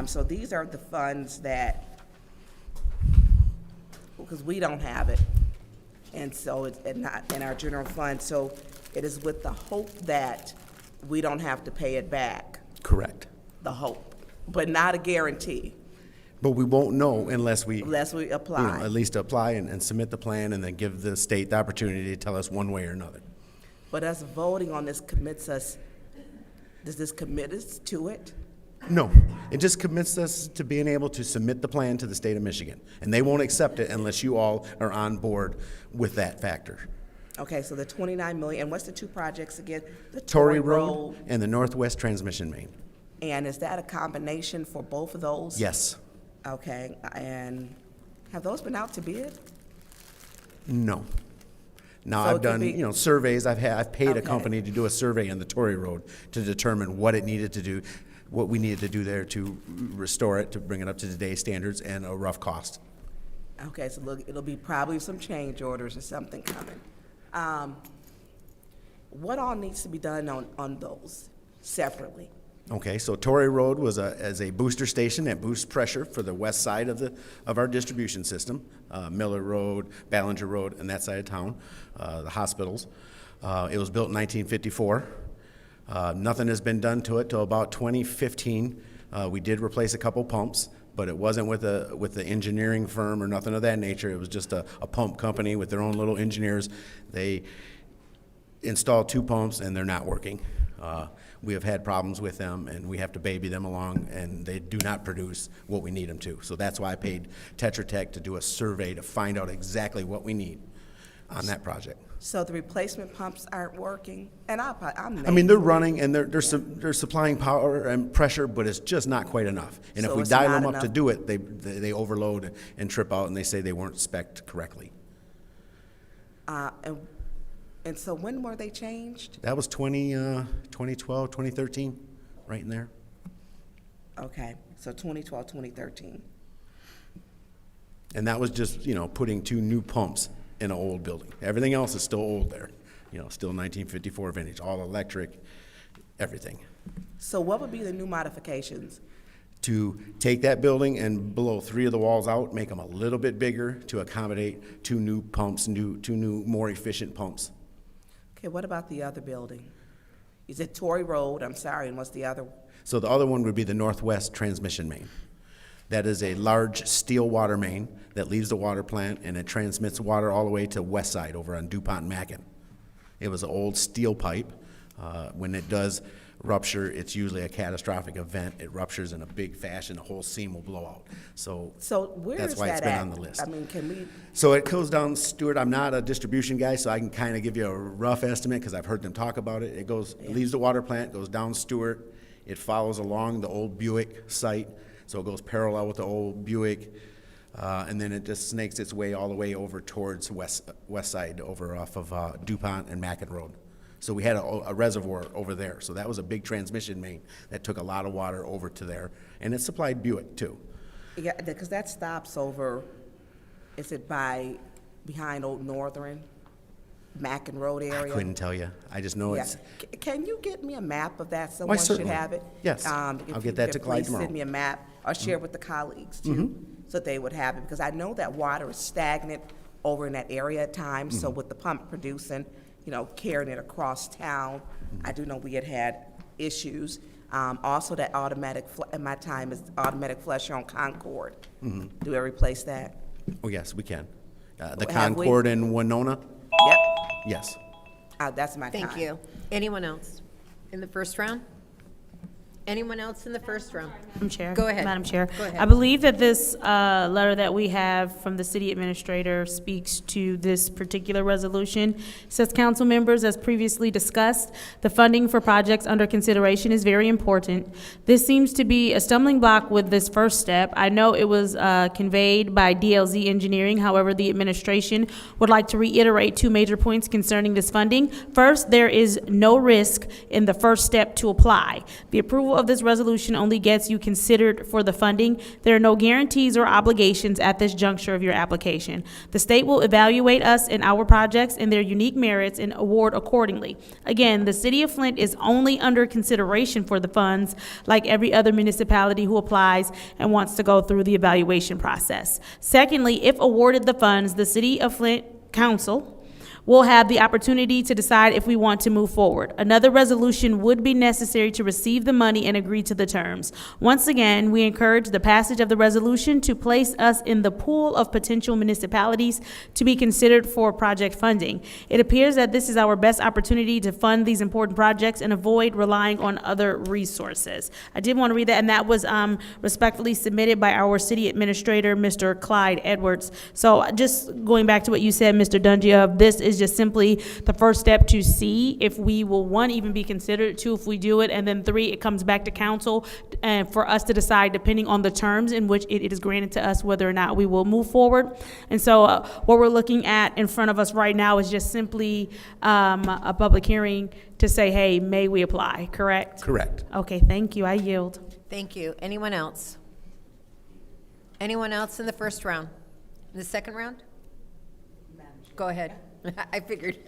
So these are the funds that, because we don't have it, and so it's not in our general fund, so it is with the hope that we don't have to pay it back, Correct. the hope, but not a guarantee, But we won't know unless we, unless we apply. at least apply and submit the plan and then give the state the opportunity to tell us one way or another. But us voting on this commits us, does this commit us to it? No, it just commits us to being able to submit the plan to the state of Michigan. And they won't accept it unless you all are on board with that factor. Okay, so the 29 million, and what's the two projects again? The Torrey Road and the Northwest Transmission Main. And is that a combination for both of those? Yes. Okay, and have those been out to bid? No. Now, So it I've could done, be- surveys, I've paid a Okay. company to do a survey on the Torrey Road to determine what it needed to do, what we needed to do there to restore it, to bring it up to today's standards, and a rough cost. Okay, so look, it'll be probably some change orders or something coming. What all needs to be done on those separately? Okay, so Torrey Road was as a booster station that boosts pressure for the west side of our distribution system, Miller Road, Ballinger Road, and that side of town, the hospitals. It was built in 1954. Nothing has been done to it till about 2015. We did replace a couple pumps, but it wasn't with the engineering firm or nothing of that nature. It was just a pump company with their own little engineers. They installed two pumps and they're not working. We have had problems with them, and we have to baby them along, and they do not produce what we need them to. So that's why I paid Tetra Tech to do a survey to find out exactly what we need. on that project. So the replacement pumps aren't working? And I mean, they're running and they're supplying power and pressure, but it's just not quite enough. And if So we it's dial not them up to enough. do it, they overload and trip out, and they say they weren't spec'd correctly. And so when were they changed? That was 2012, 2013, right in there. Okay, so 2012, 2013. And that was just, putting 2 new pumps in an old building. Everything else is still old there, still 1954 vintage, all electric, everything. So what would be the new modifications? To take that building and blow 3 of the walls out, make them a little bit bigger to accommodate 2 new pumps, 2 new, more efficient pumps. Okay, what about the other building? Is it Torrey Road? I'm sorry, and what's the other? So the other one would be the Northwest Transmission Main. That is a large steel water main that leaves the water plant and it transmits water all the way to West Side over on DuPont and Mackin. It was an old steel pipe. When it does rupture, it's usually a catastrophic event. It ruptures in a big fashion, the whole seam will blow out. So where that's is why it's that been at? on the list. I mean, can we? So it goes down Stewart. I'm not a distribution guy, so I can kind of give you a rough estimate because I've heard them talk about it. It leaves the water plant, goes down Stewart. It follows along the old Buick site, so it goes parallel with the old Buick, and then it just snakes its way all the way over towards West Side, over off of DuPont and Mackin Road. So we had a reservoir over there, so that was a big transmission main that took a lot of water over to there, and it supplied Buick too. Yeah, because that stops over, is it behind Old Northern, Mackin Road area? I couldn't tell you. I just know it's. Can you get me a map of that? Someone should certainly. have it. Yes. If I'll you get that could to Clyde please tomorrow. Send me a map or share with the colleagues too, so they would have it. Because I know that water is stagnant over in that area at times. So with the pump producing, carrying it across town, I do know we had issues. Also, that in my time, is automatic flusher on Concord. Do we replace that? Oh yes, we can. The Have we? Concord in Winona. Yep. Yes. That's my time. Thank you. Anyone else in the first round? Anyone else in the first round? Madam Chair. Go ahead. Madam Chair. Go ahead. I believe that this letter that we have from the city administrator speaks to this particular resolution. It says, council members, as previously discussed, the funding for projects under consideration is very important. This seems to be a stumbling block with this first step. I know it was conveyed by DLZ Engineering. However, the administration would like to reiterate 2 major points concerning this funding. First, there is no risk in the first step to apply. The approval of this resolution only gets you considered for the funding. There are no guarantees or obligations at this juncture of your application. The state will evaluate us and our projects and their unique merits and award accordingly. Again, the city of Flint is only under consideration for the funds like every other municipality who applies and wants to go through the evaluation process. Secondly, if awarded the funds, the city of Flint Council we'll have the opportunity to decide if we want to move forward. Another resolution would be necessary to receive the money and agree to the terms. Once again, we encourage the passage of the resolution to place us in the pool of potential municipalities to be considered for project funding. It appears that this is our best opportunity to fund these important projects and avoid relying on other resources. I did want to read that, and that was respectfully submitted by our city administrator, Mr. Clyde Edwards. So just going back to what you said, Mr. Dungia, this is just simply the first step to see if we will, 1, even be considered, 2, if we do it, and then 3, it comes back to council and for us to decide, depending on the terms in which it is granted to us, whether or not we will move forward. And so what we're looking at in front of us right now is just simply a public hearing to say, hey, may we apply, correct? Correct. Okay, thank you. I yield. Thank you. Anyone else? Anyone else in the first round? In the second round? Go ahead. I figured. Is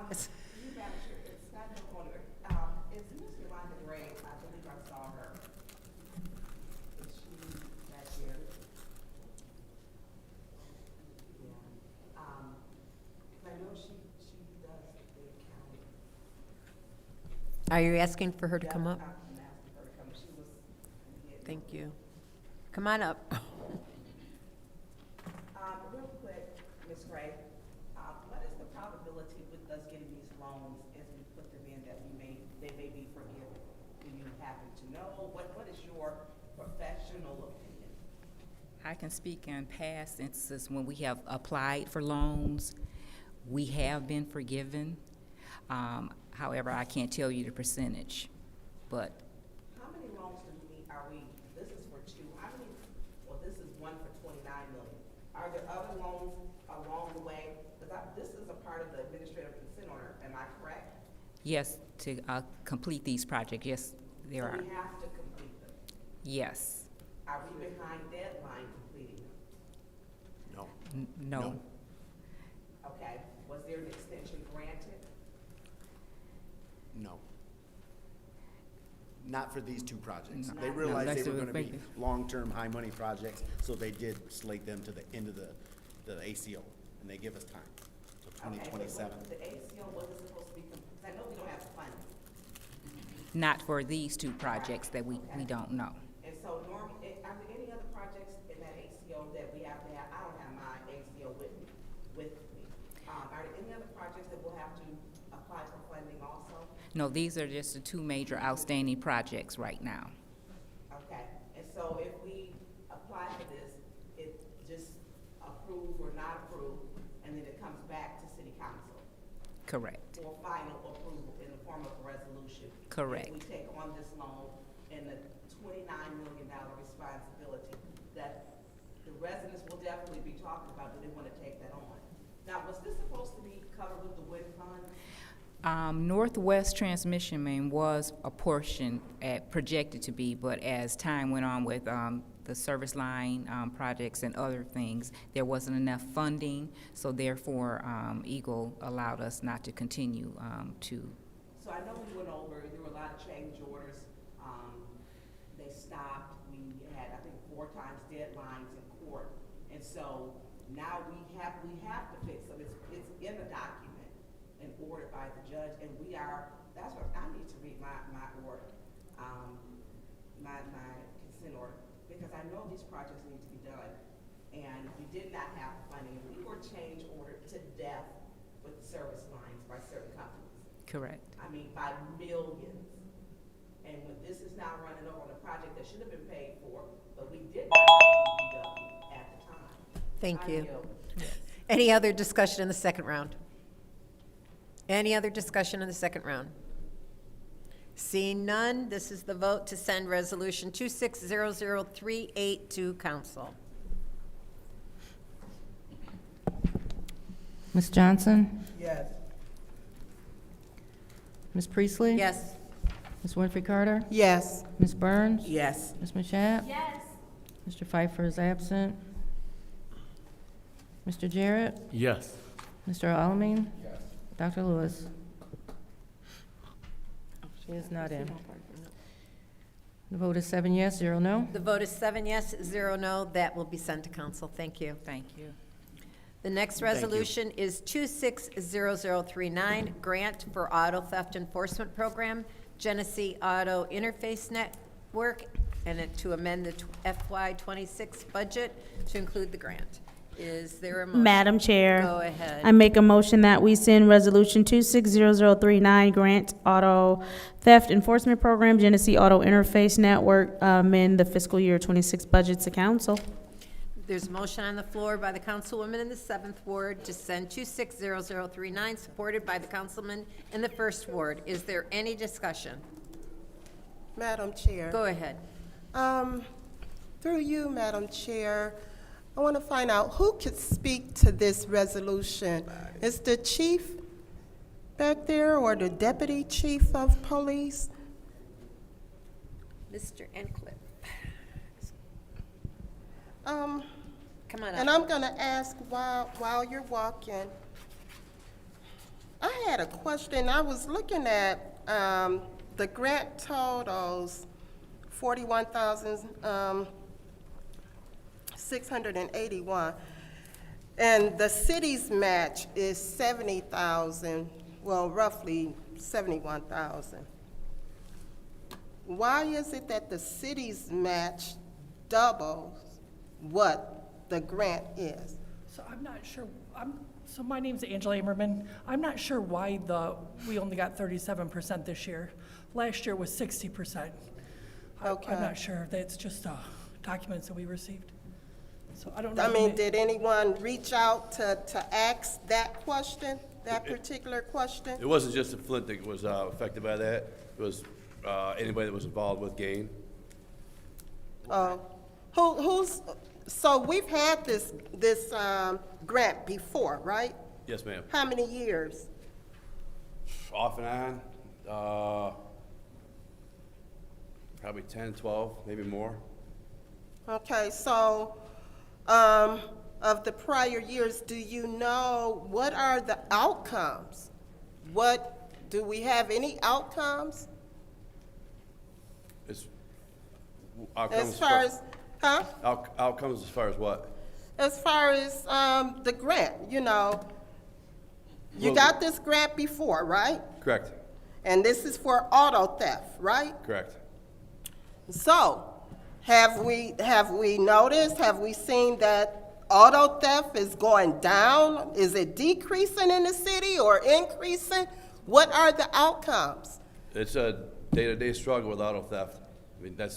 Miss Yolanda Gray, I believe I saw her. Is she back here? Yeah. I know she does the county. Are you asking for her to come up? I'm asking her to come. She was. Thank you. Come on up. Real quick, Ms. Gray, what is the probability with us getting these loans as we put them in that they may be forgiven? Do you happen to know? What is your professional opinion? I can speak in past instances when we have applied for loans, we have been forgiven. However, I can't tell you the percentage, but How many loans this is for two, how many, well, this is one for 29 million. Are there other loans along the way? Because this is a part of the administrative consent order, am I correct? yes, to complete these projects, yes, there are. So we have to complete them. Yes. Are we behind deadline completing them? No. No. Okay, was there an extension granted? No. Not for these two projects. No. They No, realized that's they were the gonna be big- long-term, high-money projects, so they did slate them to the end of the ACO, and they give us time, so 2027. Okay, but the ACO wasn't supposed to be, I know we don't have the funding. Not for these two projects that we don't know. And so normally, are there any other projects in that ACO that we have to have? I don't have my ACO with me. Are there any other projects that we'll have to apply for funding also? No, these are just the two major outstanding projects right now. Okay, and so if we apply for this, it just approved or not approved, and then it comes back to city council Correct. for final approval in the form of a resolution. Correct. If we take on this loan and the $29 million responsibility, that the residents will definitely be talking about, do they want to take that on? Now, was this supposed to be covered with the WIN fund? Northwest Transmission Main was a portion projected to be, but as time went on with the service line projects and other things, there wasn't enough funding, so therefore Eagle allowed us not to continue to. So I know we went over, there were a lot of change orders. They stopped. We had, I think, 4 times deadlines in court. And so now we have to fix them. It's in a document and ordered by the judge, and that's what, I need to read my order, my consent order, because I know these projects need to be done. And we did not have the funding. We were change ordered to death with the service lines by certain companies. Correct. I mean, by millions. And when this is now running over on a project that should have been paid for, but we did not have to be done at the time. Thank I you. yield. Any other discussion in the second round? Any other discussion in the second round? Seeing none, this is the vote to send Resolution 260038 to council. Ms. Johnson? Yes. Ms. Priestley? Yes. Ms. Winfrey Carter? Yes. Ms. Burns? Yes. Ms. Mashat? Yes. Mr. Pfeiffer is absent. Mr. Jarrett? Yes. Mr. Alamin? Yes. Dr. Lewis? She is not in. The vote is 7 yes, 0 no. The vote is 7 yes, 0 no. That will be sent to council. Thank you. Thank you. The next Thank you. resolution is 260039, Grant for Auto Theft Enforcement Program, Genesee Auto Interface Network, and to amend the FY26 budget to include the grant. Is there a motion? Madam Chair. Go ahead. I make a motion that we send Resolution 260039, Grant Auto Theft Enforcement Program, Genesee Auto Interface Network, amend the fiscal year 26 budget to council. There's a motion on the floor by the councilwoman in the 7th Ward to send 260039, supported by the councilman in the 1st Ward. Is there any discussion? Madam Chair. Go ahead. Through you, Madam Chair, I want to find out who could speak to this resolution. Is the chief back there or the deputy chief of police? Mr. Encliffe. Come on And up. I'm going to ask while you're walking. I had a question. I was looking at the grant totals, 41,681, and the city's match is 70,000. Well, roughly 71,000. Why is it that the city's match doubles what the grant is? So I'm not sure, so my name's Angela Amerman. I'm not sure why we only got 37% this year. Last year was 60%. Okay. I'm not sure, that's just documents that we received. So I don't know. I if mean, ma- did anyone reach out to ask that question, that particular question? It wasn't just the Flint that was affected by that. It was anybody that was involved with Gain. So we've had this grant before, right? Yes, ma'am. How many years? Off and on, probably 10, 12, maybe more. Okay, so, of the prior years, do you know what are the outcomes? Do we have any outcomes? It's outcomes As far as, huh? Outcomes as far as what? As far as, the grant, you Well, got this grant before, right? Correct, And this is for auto theft, right? correct. So, have we noticed, have we seen that auto theft is going down? Is it decreasing in the city or increasing? What are the outcomes? It's a day-to-day struggle with auto theft. I mean, they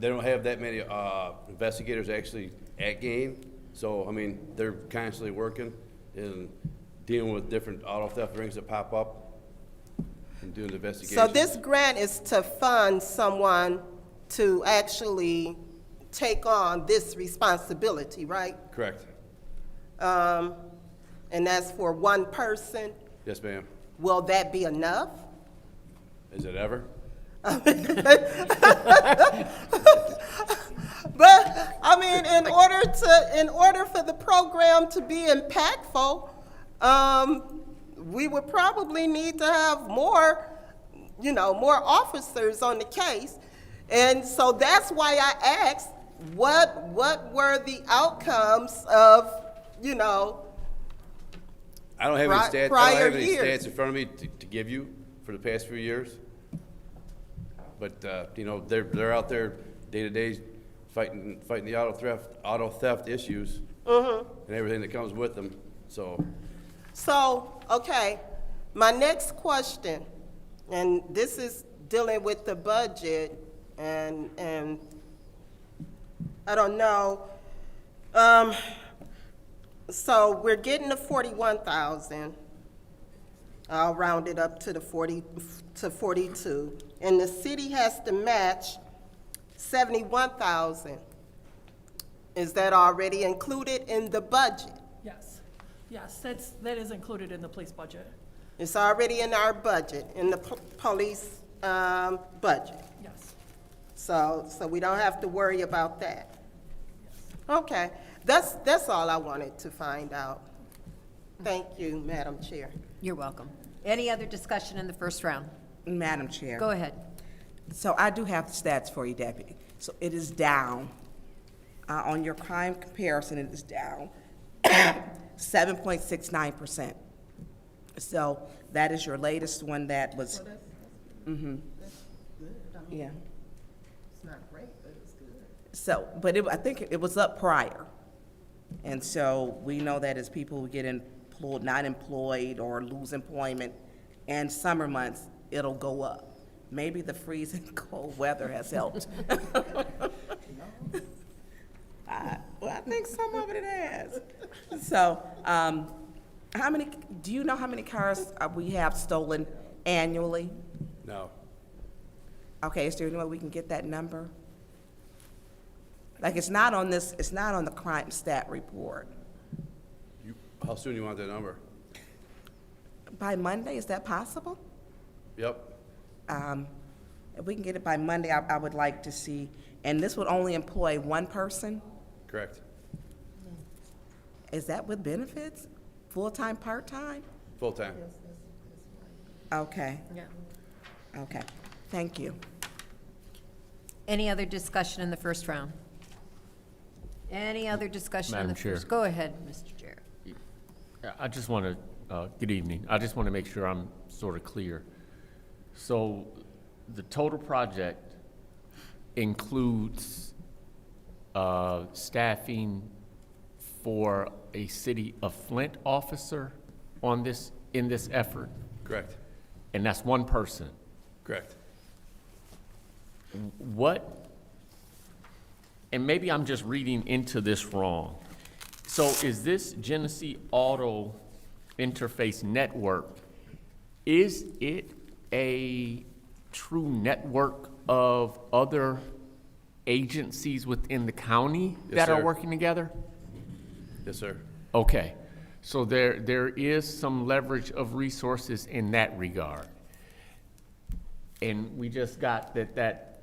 don't have that many investigators actually at Gain. So, I mean, they're constantly working and dealing with different auto theft rings that pop up and doing the investigation. So this grant is to fund someone to actually take on this responsibility, right? Correct. And that's for one person. Yes, ma'am. Will that be enough? Is it ever? But, I mean, in order for the program to be impactful, we would probably need to have more officers on the case. And so that's why I asked, what were the outcomes of, I don't have any stats. I prior don't have any years. stats in front of me to give you for the past few years. But they're out there day to day fighting the auto theft issues and everything that comes with them. So, okay, my next question, and this is dealing with the budget, and I don't know. So we're getting the 41,000. I'll round it up to 42, and the city has to match 71,000. Is that already included in the budget? Yes, that is included in the police budget. It's already in our budget, in the police budget. Yes. So we don't have to worry about that. Okay, that's all I wanted to find out. Thank you, Madam Chair. You're welcome. Any other discussion in the first round? Madam Chair. Go ahead. So I do have the stats for you, Deputy. So it is down. On your crime comparison, it is down 7.69%. So that is your latest one that was. Yeah. It's not great, but it's good. So, but I think it was up prior. And so we know that as people get employed, not employed, or lose employment, and summer months, it'll go up. Maybe the freezing cold weather has helped. Well, I think some of it has. So, do you know how many cars we have stolen annually? No. Okay, is there any way we can get that number? Like, it's not on the crime stat report. How soon you want that number? By Monday, is that possible? Yep. If we can get it by Monday, I would like to see, and this would only employ one person? Correct. Is that with benefits? Full-time, part-time? Full-time. Okay. Yeah. Okay, thank you. Any other discussion in the first round? Any other discussion in the Madam Chair. first? Go ahead, Mr. Jarrett. I just want to, good evening. I just want to make sure I'm sort of clear. So the total project includes staffing for a City of Flint officer in this effort? Correct. And that's one person? Correct. What and maybe I'm just reading into this wrong. So is this Genesee Auto Interface Network, is it a true network of other agencies within the county Yes, that are sir. working together? Yes, sir. Okay, so there is some leverage of resources in that regard. And we just got that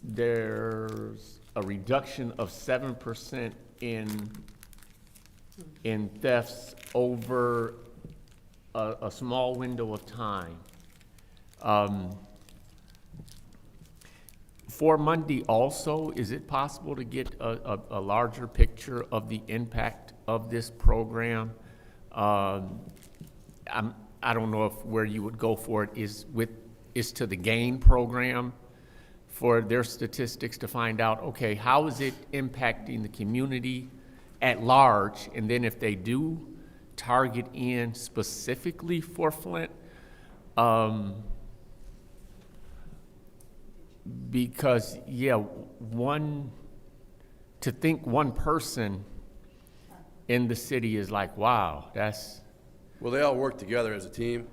there's a reduction of 7% in thefts over a small window of time. For Monday also, is it possible to get a larger picture of the impact of this program? I don't know if where you would go for it is to the GAIN program for their statistics to find out, okay, how is it impacting the community at large? And then if they do target in specifically for Flint, because, yeah, to think one person in the city is like, wow, that's... Well, they all work together as a team,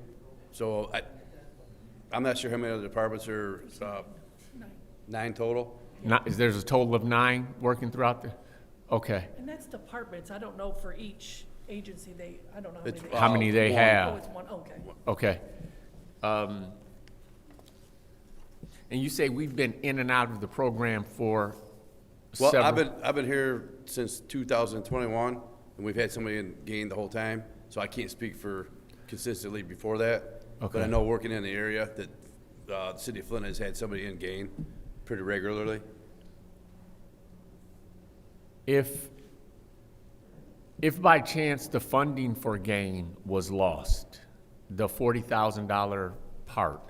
so I'm not sure how many other departments are, 9 total. There's a total of 9 working throughout the, okay. And that's departments. I don't know for each agency, I don't know how many. It's, How many they one. have? Oh, it's one, okay. Okay. And you say we've been in and out of the program for Well, several... I've been here since 2021, and we've had somebody in GAIN the whole time, so I can't speak for consistently before that. Okay. But I know working in the area that the city of Flint has had somebody in GAIN pretty regularly. If by chance the funding for GAIN was lost, the $40,000 part,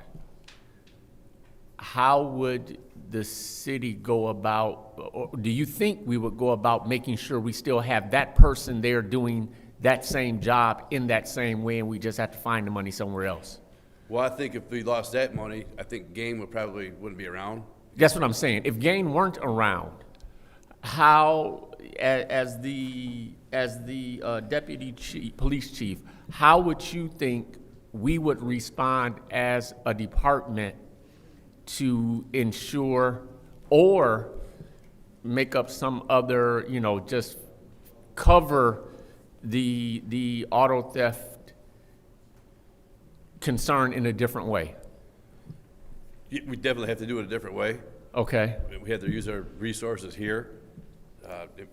how would the city go about, or do you think we would go about making sure we still have that person there doing that same job in that same way, and we just have to find the money somewhere else? Well, I think if we lost that money, I think GAIN wouldn't be around. That's what I'm saying. If GAIN weren't around, how, as the deputy chief, police chief, how would you think we would respond as a department to ensure or make up some other, just cover the auto theft concern in a different way? We definitely have to do it a different way. Okay. We have to use our resources here.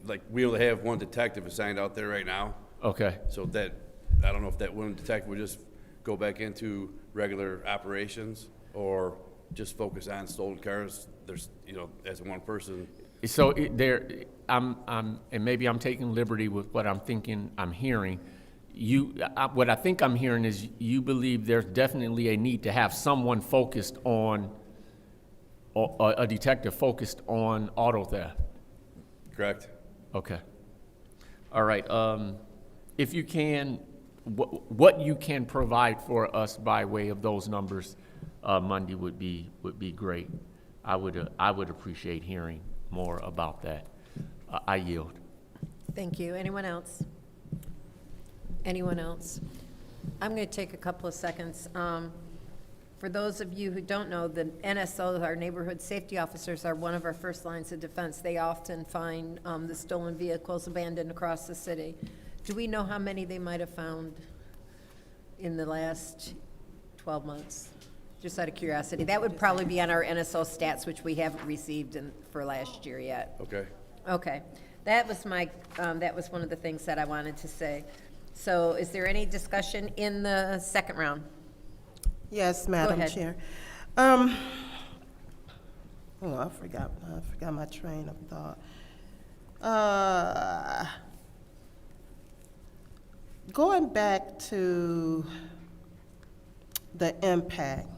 Like, we only have one detective assigned out there right now. Okay. So that, I don't know if that one detective would just go back into regular operations or just focus on stolen cars. There's, as one person. So and maybe I'm taking liberty with what I'm thinking, I'm hearing. What I think I'm hearing is you believe there's definitely a need to have someone focused on, or a detective focused on auto theft. Correct. Okay. All right. If you can, what you can provide for us by way of those numbers, Monday would be great. I would appreciate hearing more about that. I yield. Thank you. Anyone else? Anyone else? I'm going to take a couple of seconds. For those of you who don't know, the NSOs, our neighborhood safety officers, are one of our first lines of defense. They often find the stolen vehicles abandoned across the city. Do we know how many they might have found in the last 12 months? Just out of curiosity. That would probably be on our NSO stats, which we haven't received for last year yet. Okay. Okay. That was that was one of the things that I wanted to say. So is there any discussion in the second round? Yes, Madam ahead. Chair. I forgot my train of thought. Going back to the impact,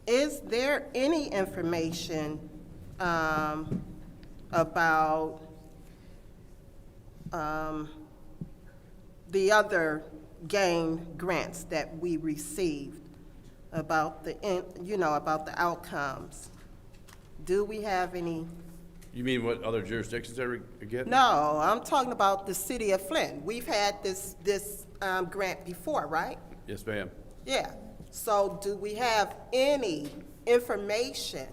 is there any information about the other GAIN grants that we received, about the outcomes? Do we have any? You mean what other jurisdictions are getting? No, I'm talking about the city of Flint. We've had this grant before, right? Yes, ma'am. Yeah. So do we have any information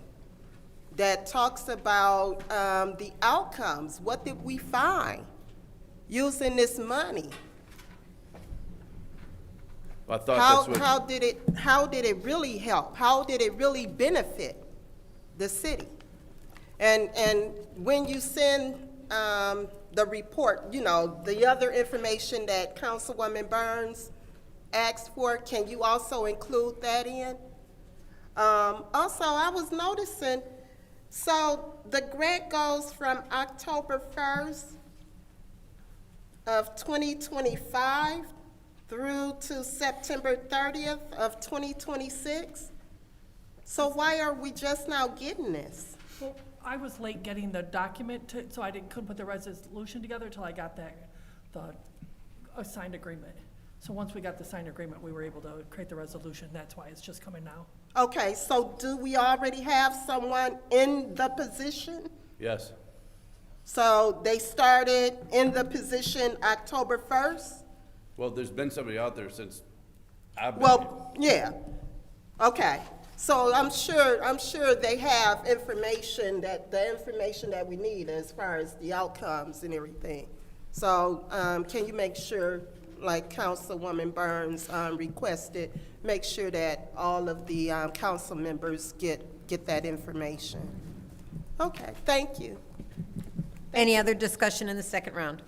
that talks about the outcomes? What did we find using this money? I thought that's what. How did it really help? How did it really benefit the city? And when you send the report, you know, the other information that Councilwoman Burns asked for, can you also include that in? Also, I was noticing, so the grant goes from October 1st of 2025 through to September 30th of 2026. So why are we just now getting this? Well, I was late getting the document, so I couldn't put the resolution together until I got the signed agreement. So once we got the signed agreement, we were able to create the resolution. That's why it's just coming now. Okay, so do we already have someone in the position? Yes. So they started in the position October 1st? Well, there's been somebody out there since I've been. Well, yeah. Okay. So I'm sure they have information the information that we need as far as the outcomes and everything. So can you make sure, like Councilwoman Burns requested, make sure that all of the council members get that information? Okay, thank you. Any other discussion in the second round?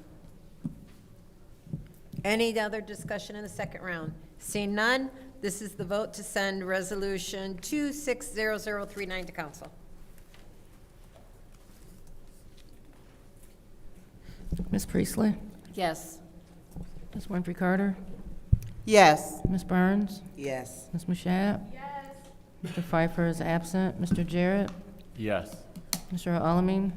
Any other discussion in the second round? Seeing none, this is the vote to send Resolution 260039 to council. Ms. Priestley? Yes. Ms. Winfrey Carter? Yes. Ms. Burns? Yes. Ms. Mashat? Yes. Mr. Pfeiffer is absent. Mr. Jarrett? Yes. Mr. Alamin?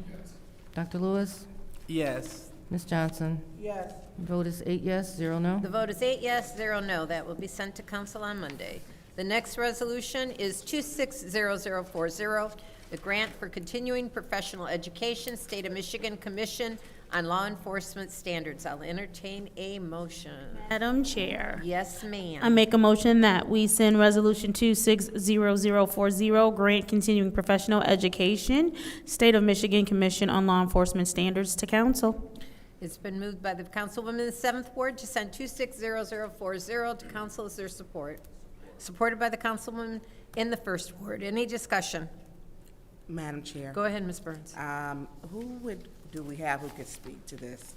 Dr. Lewis? Yes. Ms. Johnson? Yes. Vote is 8 yes, 0 no. The vote is 8 yes, 0 no. That will be sent to council on Monday. The next resolution is 260040, the grant for continuing professional education, State of Michigan Commission on Law Enforcement Standards. I'll entertain a motion. Madam Chair. Yes, ma'am. I make a motion that we send Resolution 260040, Grant Continuing Professional Education, State of Michigan Commission on Law Enforcement Standards, to council. It's been moved by the councilwoman in the 7th Ward to send 260040 to council. Is there support? Supported by the councilwoman in the 1st Ward. Any discussion? Madam Chair. Go ahead, Ms. Burns. Do we have who could speak to this?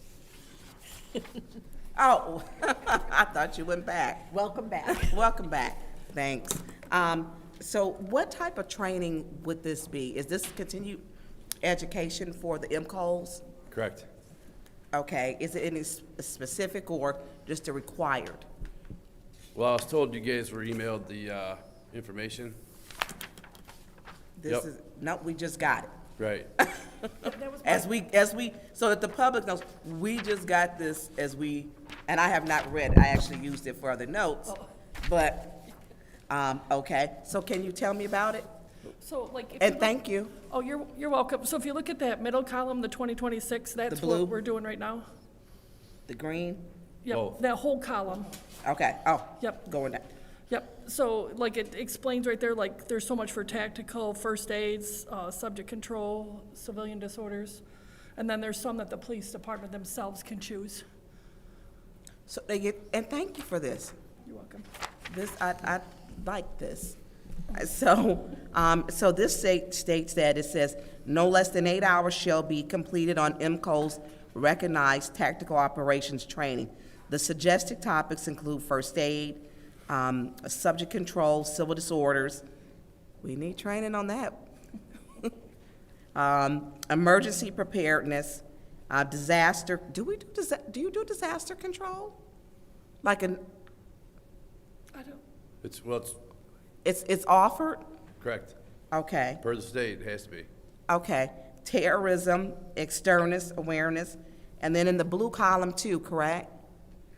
Oh, I thought you went back. Welcome back. Welcome back. Thanks. So what type of training would this be? Is this continued education for the MCOs? Correct. Okay, is it any specific or just a required? Well, I was told you guys were emailed the information. Yep. No, we just got it. Right. So that the public knows, we just got this and I have not read it. I actually used it for other notes, but, okay. So can you tell me about it? So like. And thank you. Oh, you're welcome. So if you look at that middle column, the 2026, that's blue? what we're doing right now. The green? Yep, Both. that whole column. Okay, Yep. going down. Yep, so like it explains right there, like there's so much for tactical, first aids, subject control, civilian disorders. And then there's some that the police department themselves can choose. So and thank you for this. You're welcome. I like this. So this states that it says, no less than 8 hours shall be completed on MCO's recognized tactical operations training. The suggested topics include first aid, subject control, civil disorders. We need training on that. Emergency preparedness, disaster. Do you do disaster control? Like I don't. It's offered? Correct. Okay. Per the state, it has to be. Okay. Terrorism, externus awareness, and then in the blue column too, correct?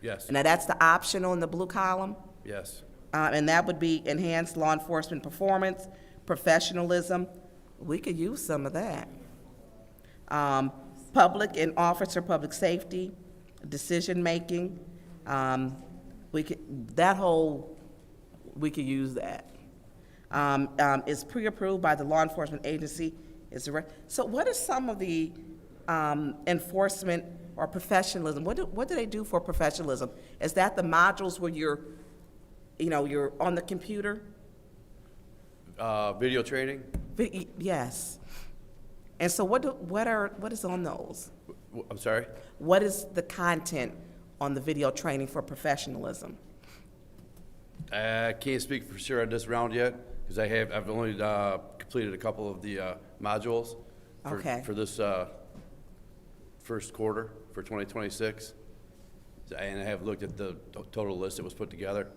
Yes. Now that's the optional in the blue column? Yes. And that would be enhanced law enforcement performance, professionalism, We could use some of that. Public and officer, public safety, decision-making, we could use that. Is pre-approved by the law enforcement agency. So what are some of the enforcement or professionalism? What do they do for professionalism? Is that the modules where you're on the computer? Video training? Yes. And so what is on those? I'm sorry? What is the content on the video training for professionalism? I can't speak for sure on this round yet, because I've only completed a couple of the modules for this first quarter for 2026. And I have looked at the total list that was put together.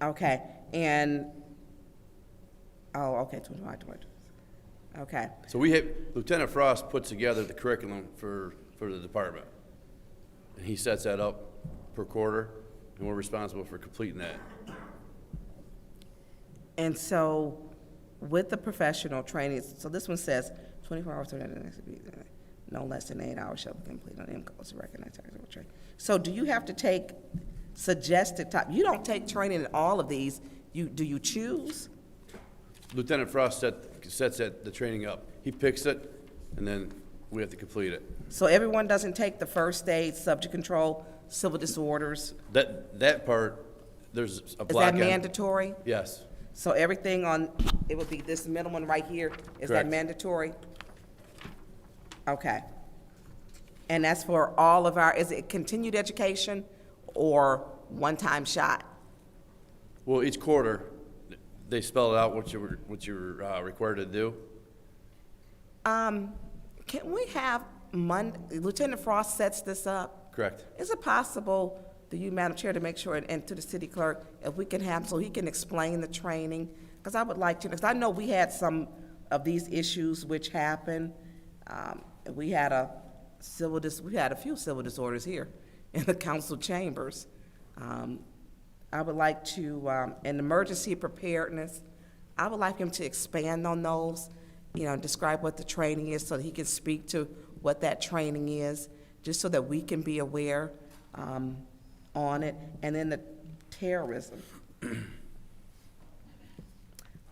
Okay, and, okay, 20. Okay. So Lieutenant Frost puts together the curriculum for the department. And he sets that up per quarter, and we're responsible for completing that. And so with the professional training, so this one says 24 hours, no less than 8 hours shall be completed on MCOs to recognize technical training. So do you have to take suggested time? You don't take training in all of these. Do you choose? Lieutenant Frost sets the training up. He picks it, and then we have to complete it. So everyone doesn't take the first aid, subject control, civil disorders? That part, there's a block. Is that mandatory? Yes. So everything it would be this middle one right here, is that Correct. mandatory? Okay. And that's for all of is it continued education or one-time shot? Well, each quarter, they spell it out what you're required to do. Can we have Lieutenant Frost sets this up? Correct. Is it possible to you, Madam Chair, to make sure, and to the city clerk, if we can have, so he can explain the training? Because I would like to, because I know we had some of these issues which happened. We had a few civil disorders here in the council chambers. I would like to, in emergency preparedness, I would like him to expand on those, describe what the training is so that he can speak to what that training is, just so that we can be aware on it. And then the terrorism.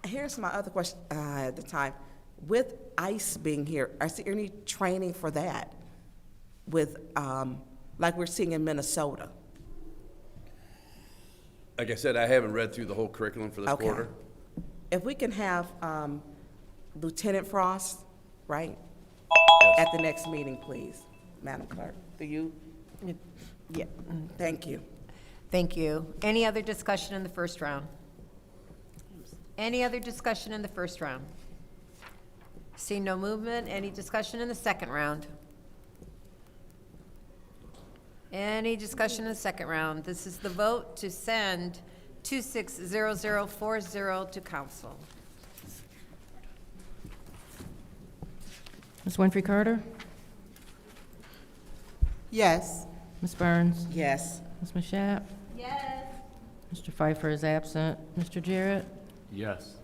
Here's my other question at the time. With ICE being here, is there any training for that with, like we're seeing in Minnesota? Like I said, I haven't read through the whole curriculum for this quarter. If we can have Lieutenant Frost, right? Yes. At the next meeting, please, Madam Clerk. Do you? Yeah, thank you. Thank you. Any other discussion in the first round? Any other discussion in the first round? See no movement. Any discussion in the second round? Any discussion in the second round? This is the vote to send 260040 to council. Ms. Winfrey Carter? Yes. Ms. Burns? Yes. Ms. Mashat? Yes. Mr. Pfeiffer is absent. Mr. Jarrett? Yes.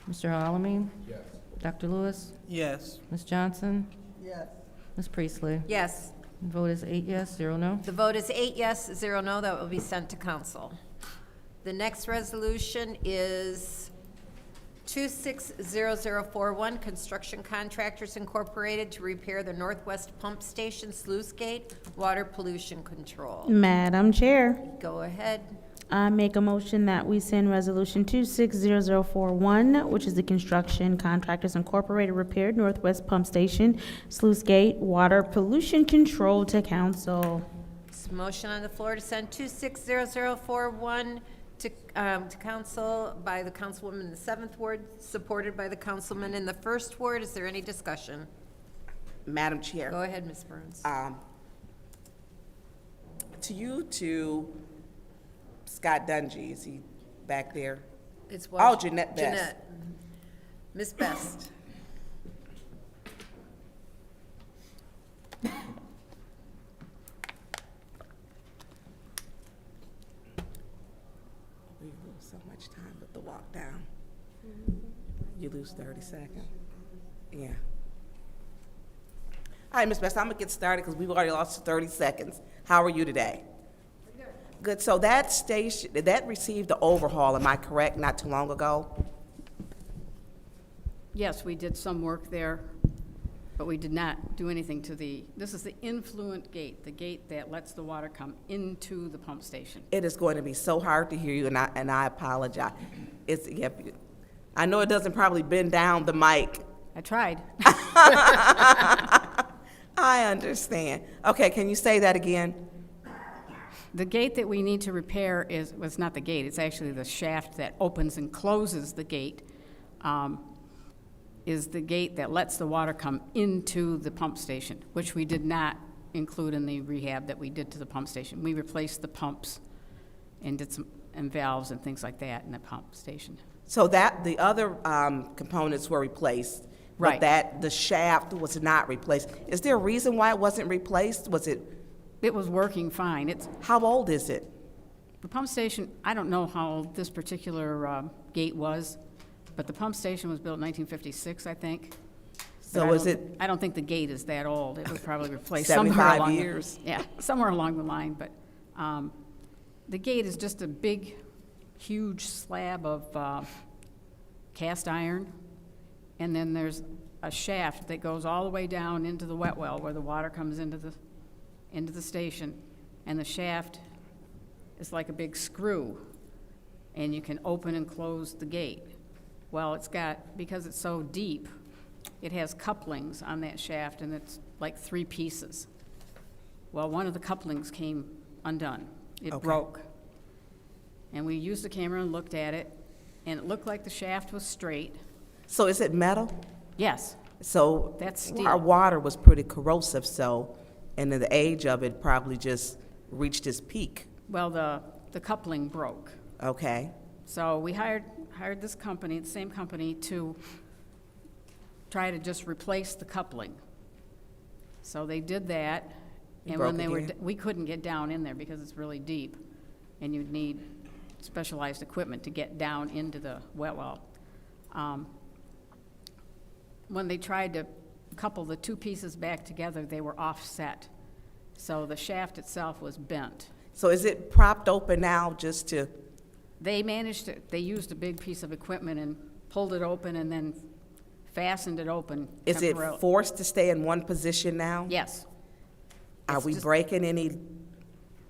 Mr. Alamin? Yes. Dr. Lewis? Yes. Ms. Johnson? Yes. Ms. Priestley? Yes. The vote is 8 yes, 0 no. The vote is 8 yes, 0 no. That will be sent to council. The next resolution is 260041, Construction Contractors Incorporated to repair the Northwest Pump Station Sluice Gate Water Pollution Control. Madam Chair, Go ahead. I make a motion that we send Resolution 260041, which is the Construction Contractors Incorporated Repaired Northwest Pump Station, Sluice Gate, Water Pollution Control to council. There's a motion on the floor to send 260041 to council by the councilwoman in the 7th ward, supported by the councilman in the 1st ward. Is there any discussion? Madam Chair. Go ahead, Ms. Burns. To Scott Dungy, is he back there? It's Oh, Jeanette Best. Jeanette. Ms. Best. We lose so much time with the walk down. You lose 30 seconds. Yeah. All right, Ms. Best, I'm gonna get started because we've already lost 30 seconds. How are you today? Good. So that station, that received the overhaul, am I correct, not too long ago? Yes, we did some work there, but we did not do anything to this is the influent gate, the gate that lets the water come into the pump station. It is going to be so hard to hear you, and I apologize. Yeah, I know it doesn't probably bend down the mic. I tried. I understand. Okay, can you say that again? The gate that we need to repair was not the gate, it's actually the shaft that opens and closes the gate, is the gate that lets the water come into the pump station, which we did not include in the rehab that we did to the pump station. We replaced the pumps and did and valves and things like that in the pump station. So that the other components were replaced, Right. but the shaft was not replaced. Is there a reason why it wasn't replaced? Was it? It was working fine. How old is it? The pump station, I don't know how old this particular gate was, but the pump station was built in 1956, I think. So But is it? I don't think the gate is that old. It was probably replaced 75 somewhere along years? Yeah, somewhere along the line, but the gate is just a big, huge slab of cast iron, and then there's a shaft that goes all the way down into the wet well where the water comes into the station, and the shaft is like a big screw, and you can open and close the gate. Well, because it's so deep, it has couplings on that shaft, and it's like 3 pieces. Well, one of the couplings came undone. It broke. And we used the camera and looked at it, and it looked like the shaft was straight. So is it metal? Yes. So That's steel. our water was pretty corrosive, and the age of it probably just reached its peak. Well, the coupling broke. Okay. So we hired this company, the same company, to try to just replace the coupling. So they did that, It and broke when they again? we couldn't get down in there because it's really deep, and you'd need specialized equipment to get down into the wet well. When they tried to couple the 2 pieces back together, they were offset. So the shaft itself was bent. So is it propped open now just to? They used a big piece of equipment and pulled it open and then fastened it open. Is it temporarily. forced to stay in one position now? Yes. Are It's we just- breaking any?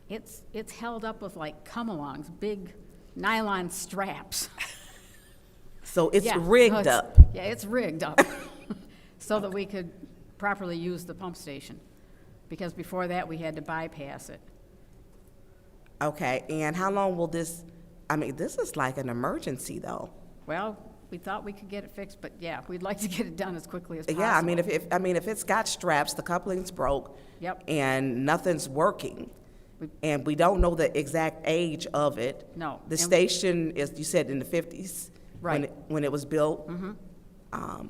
It's held up with like come-alongs, big nylon straps. So it's Yeah, rigged so it's- up? Yeah, it's rigged up so that we could properly use the pump station. Because before that, we had to bypass it. Okay, and how long will this, this is like an emergency though. Well, we thought we could get it fixed, but yeah, we'd like to get it done as quickly as possible. Yeah, if it's got straps, the coupling's broke. Yep. And nothing's working, and we don't know the exact age of it. No. The And- station is, you said in the 50s? Right. When it was built? Mm-hmm.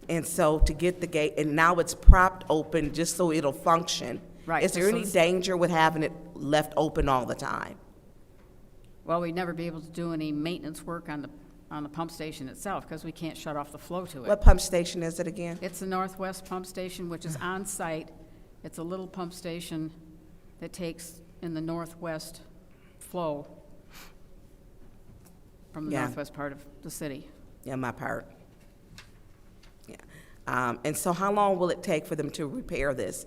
And so to get the gate, and now it's propped open just so it'll function. Right, Is there just so any this- danger with having it left open all the time? Well, we'd never be able to do any maintenance work on the pump station itself because we can't shut off the flow to it. What pump station is it again? It's the Northwest Pump Station, which is on site. It's a little pump station that takes in the northwest flow from the Yeah. northwest part of the city. Yeah, my part. Yeah. And so how long will it take for them to repair this?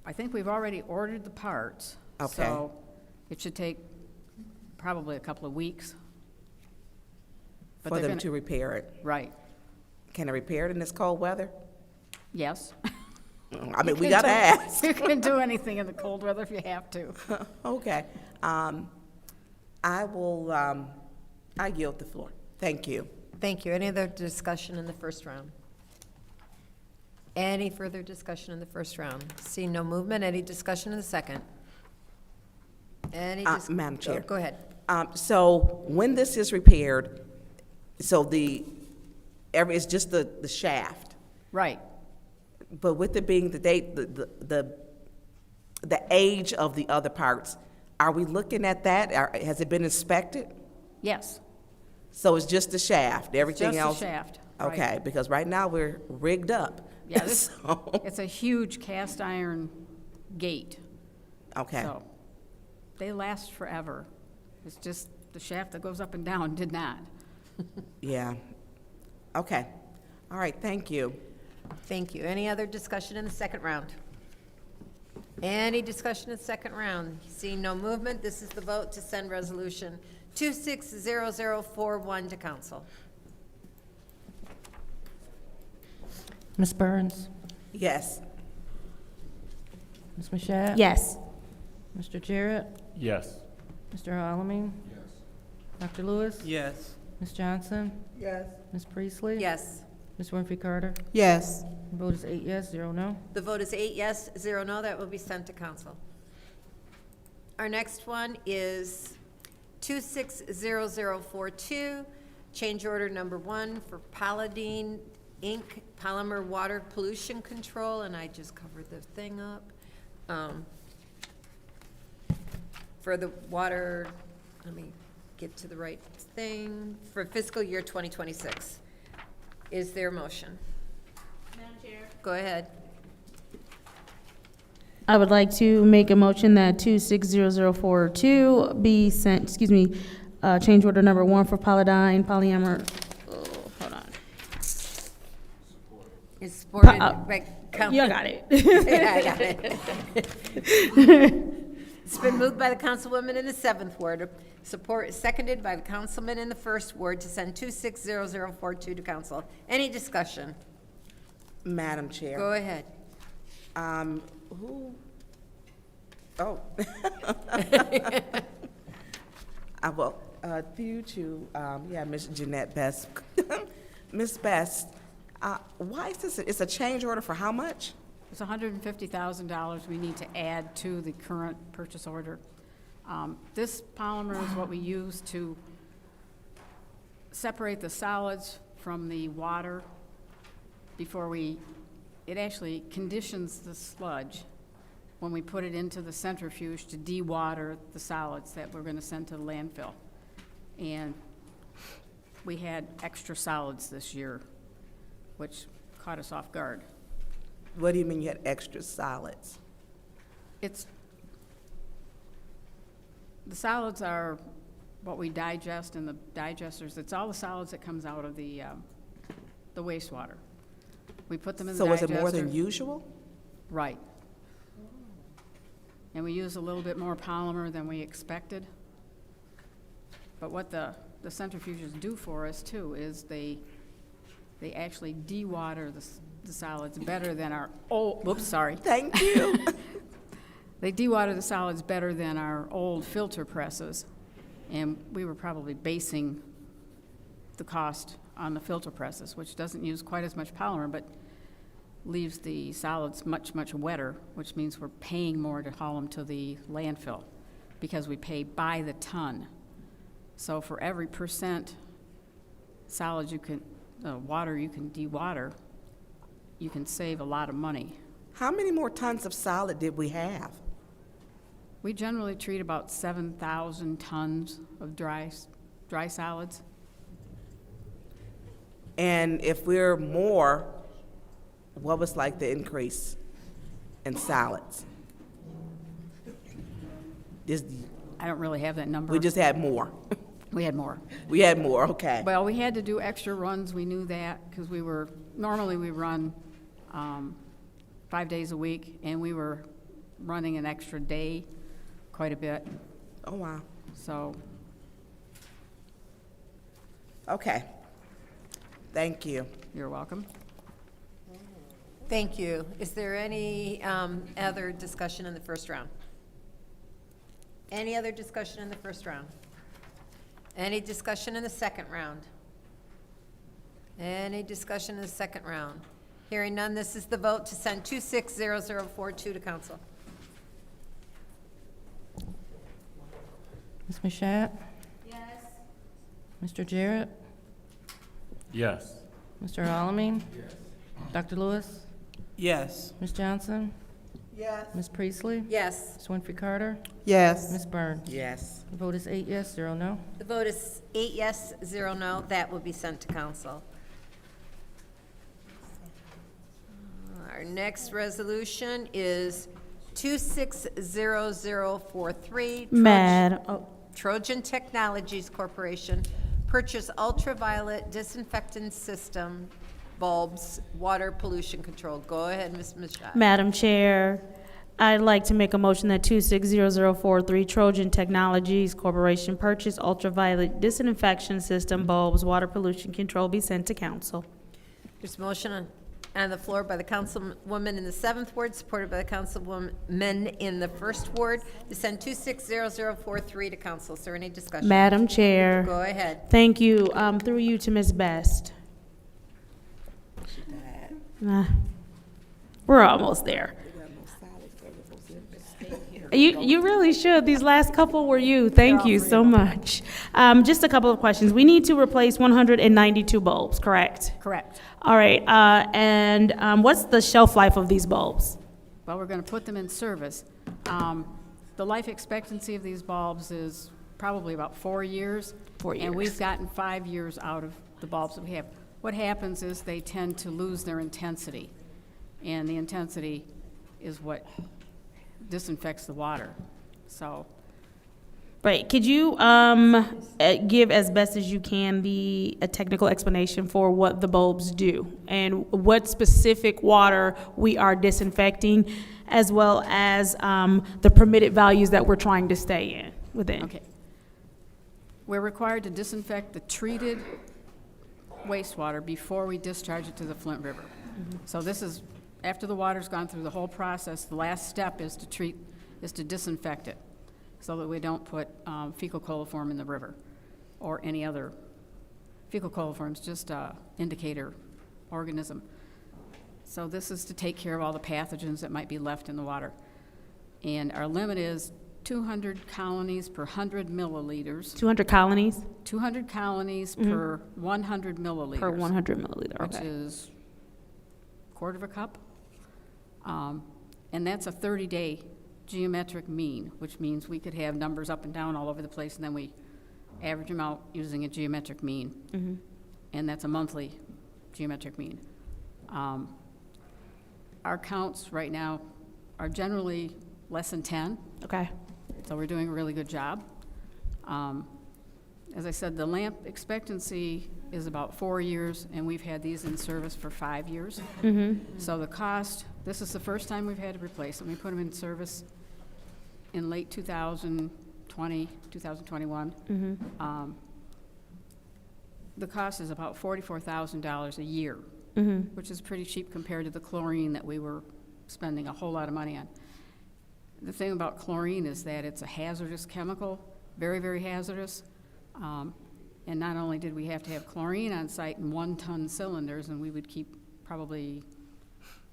I think we've already ordered the parts. Okay. So it should take probably a couple of weeks. But For they're them gonna- to repair it? Right. Can they repair it in this cold weather? Yes. We can gotta do- ask. You can do anything in the cold weather if you have to. Okay. I will, I yield the floor. Thank you. Thank you. Any other discussion in the first round? Any further discussion in the first round? Seeing no movement, any discussion in the second? Madam Chair. Go ahead. So when this is repaired, so it's just the shaft? Right. But with it being the date, the age of the other parts, are we looking at that? Has it been inspected? Yes. So it's just the shaft, everything Just else? the shaft, right. Okay, because right now we're rigged up. Yeah, this, So- it's a huge cast iron gate. Okay. So they last forever. It's just the shaft that goes up and down did not. Yeah. Okay. All right, thank you. Thank you. Any other discussion in the second round? Any discussion in the second round? Seeing no movement, this is the vote to send resolution 260041 to council. Ms. Burns? Yes. Ms. Mashat? Yes. Mr. Jarrett? Yes. Mr. Alamin? Yes. Dr. Lewis? Yes. Ms. Johnson? Yes. Ms. Priestley? Yes. Ms. Winfrey Carter? Yes. The vote is 8 yes, 0 no. The vote is 8 yes, 0 no. That will be sent to council. Our next one is 260042, change order number 1 for Paladine Inc. Polymer Water Pollution Control, and I just covered the thing up. For the water, let me get to the right thing, for fiscal year 2026. Is there a motion? Madam Chair. Go ahead. I would like to make a motion that 260042 be sent, change order number 1 for Paladine Polymer, hold on. Is supported by Council. You got it. Yeah, I got it. It's been moved by the councilwoman in the 7th ward, seconded by the councilman in the 1st ward to send 260042 to council. Any discussion? Madam Chair. Go ahead. Who? Oh. Well, due to, Ms. Jeanette Best. Ms. Best, why is this, it's a change order for how much? It's $150,000 we need to add to the current purchase order. This polymer is what we use to separate the solids from the water before it actually conditions the sludge when we put it into the centrifuge to dewater the solids that we're gonna send to the landfill. And we had extra solids this year, which caught us off guard. What do you mean you had extra solids? The solids are what we digest in the digesters. It's all the solids that comes out of the wastewater. We put them in the So digester. is it more than usual? Right. And we use a little bit more polymer than we expected. But what the centrifuges do for us too is they actually dewater the solids better than our Thank you. They dewater the solids better than our old filter presses, and we were probably basing the cost on the filter presses, which doesn't use quite as much polymer, but leaves the solids much, much wetter, which means we're paying more to haul them to the landfill because we pay by the ton. So for every % solids water you can dewater, you can save a lot of money. How many more tons of solid did we have? We generally treat about 7,000 tons of dry solids. And if we're more, what was like the increase in solids? I don't really have that number. We just had more. We had more. We had more, okay. Well, we had to do extra runs, we knew that, because normally we run 5 days a week, and we were running an extra day quite a bit. Oh, wow. So. Okay. Thank you. You're welcome. Thank you. Is there any other discussion in the first round? Any other discussion in the first round? Any discussion in the second round? Any discussion in the second round? Hearing none, this is the vote to send 260042 to council. Ms. Mashat? Yes. Mr. Jarrett? Yes. Mr. Alamin? Yes. Dr. Lewis? Yes. Ms. Johnson? Yes. Ms. Priestley? Yes. Ms. Winfrey Carter? Yes. Ms. Burns? Yes. The vote is 8 yes, 0 no. The vote is 8 yes, 0 no. That will be sent to council. Our next resolution is 260043. Madam, oh, Trojan Technologies Corporation, purchase ultraviolet disinfectant system bulbs, water pollution control. Go ahead, Ms. Machado. Madam Chair, I'd like to make a motion that 260043 Trojan Technologies Corporation purchase ultraviolet disinfection system bulbs, water pollution control be sent to council. There's a motion on the floor by the councilwoman in the 7th ward, supported by the councilwoman in the 1st ward, to send 260043 to council. Is there any discussion? Madam Chair. Go ahead. Thank you. Through you to Ms. Best. We're almost there. You really should. These last couple were you. Thank you so much. Just a couple of questions. We need to replace 192 bulbs, correct? Correct. All right. And what's the shelf life of these bulbs? Well, we're going to put them in service. The life expectancy of these bulbs is probably about 4 years. 4 years. And we've gotten 5 years out of the bulbs that we have. What happens is they tend to lose their intensity, and the intensity is what disinfects the water. So, Right. Could you give as best as you can a technical explanation for what the bulbs do and what specific water we are disinfecting, as well as the permitted values that we're trying to stay within? okay. We're required to disinfect the treated wastewater before we discharge it to the Flint River. So this is, after the water's gone through the whole process, the last step is to disinfect it, so that we don't put fecal coliform in the river or any other. Fecal coliform is just an indicator organism. So this is to take care of all the pathogens that might be left in the water. And our limit is 200 colonies per 100 milliliters. 200 colonies? 200 colonies per 100 milliliters. Per 100 milliliter, Which okay. is a quarter of a cup. And that's a 30-day geometric mean, which means we could have numbers up and down all over the place, and then we average them out using a geometric mean. And that's a monthly geometric mean. Our counts right now are generally less than 10. Okay. So we're doing a really good job. As I said, the lamp expectancy is about 4 years, and we've had these in service for 5 years. So the cost, this is the first time we've had to replace them. We put them in service in late 2020, 2021. The cost is about $44,000 a year, which is pretty cheap compared to the chlorine that we were spending a whole lot of money on. The thing about chlorine is that it's a hazardous chemical, very, very hazardous. And not only did we have to have chlorine on site in 1-ton cylinders, and we would keep probably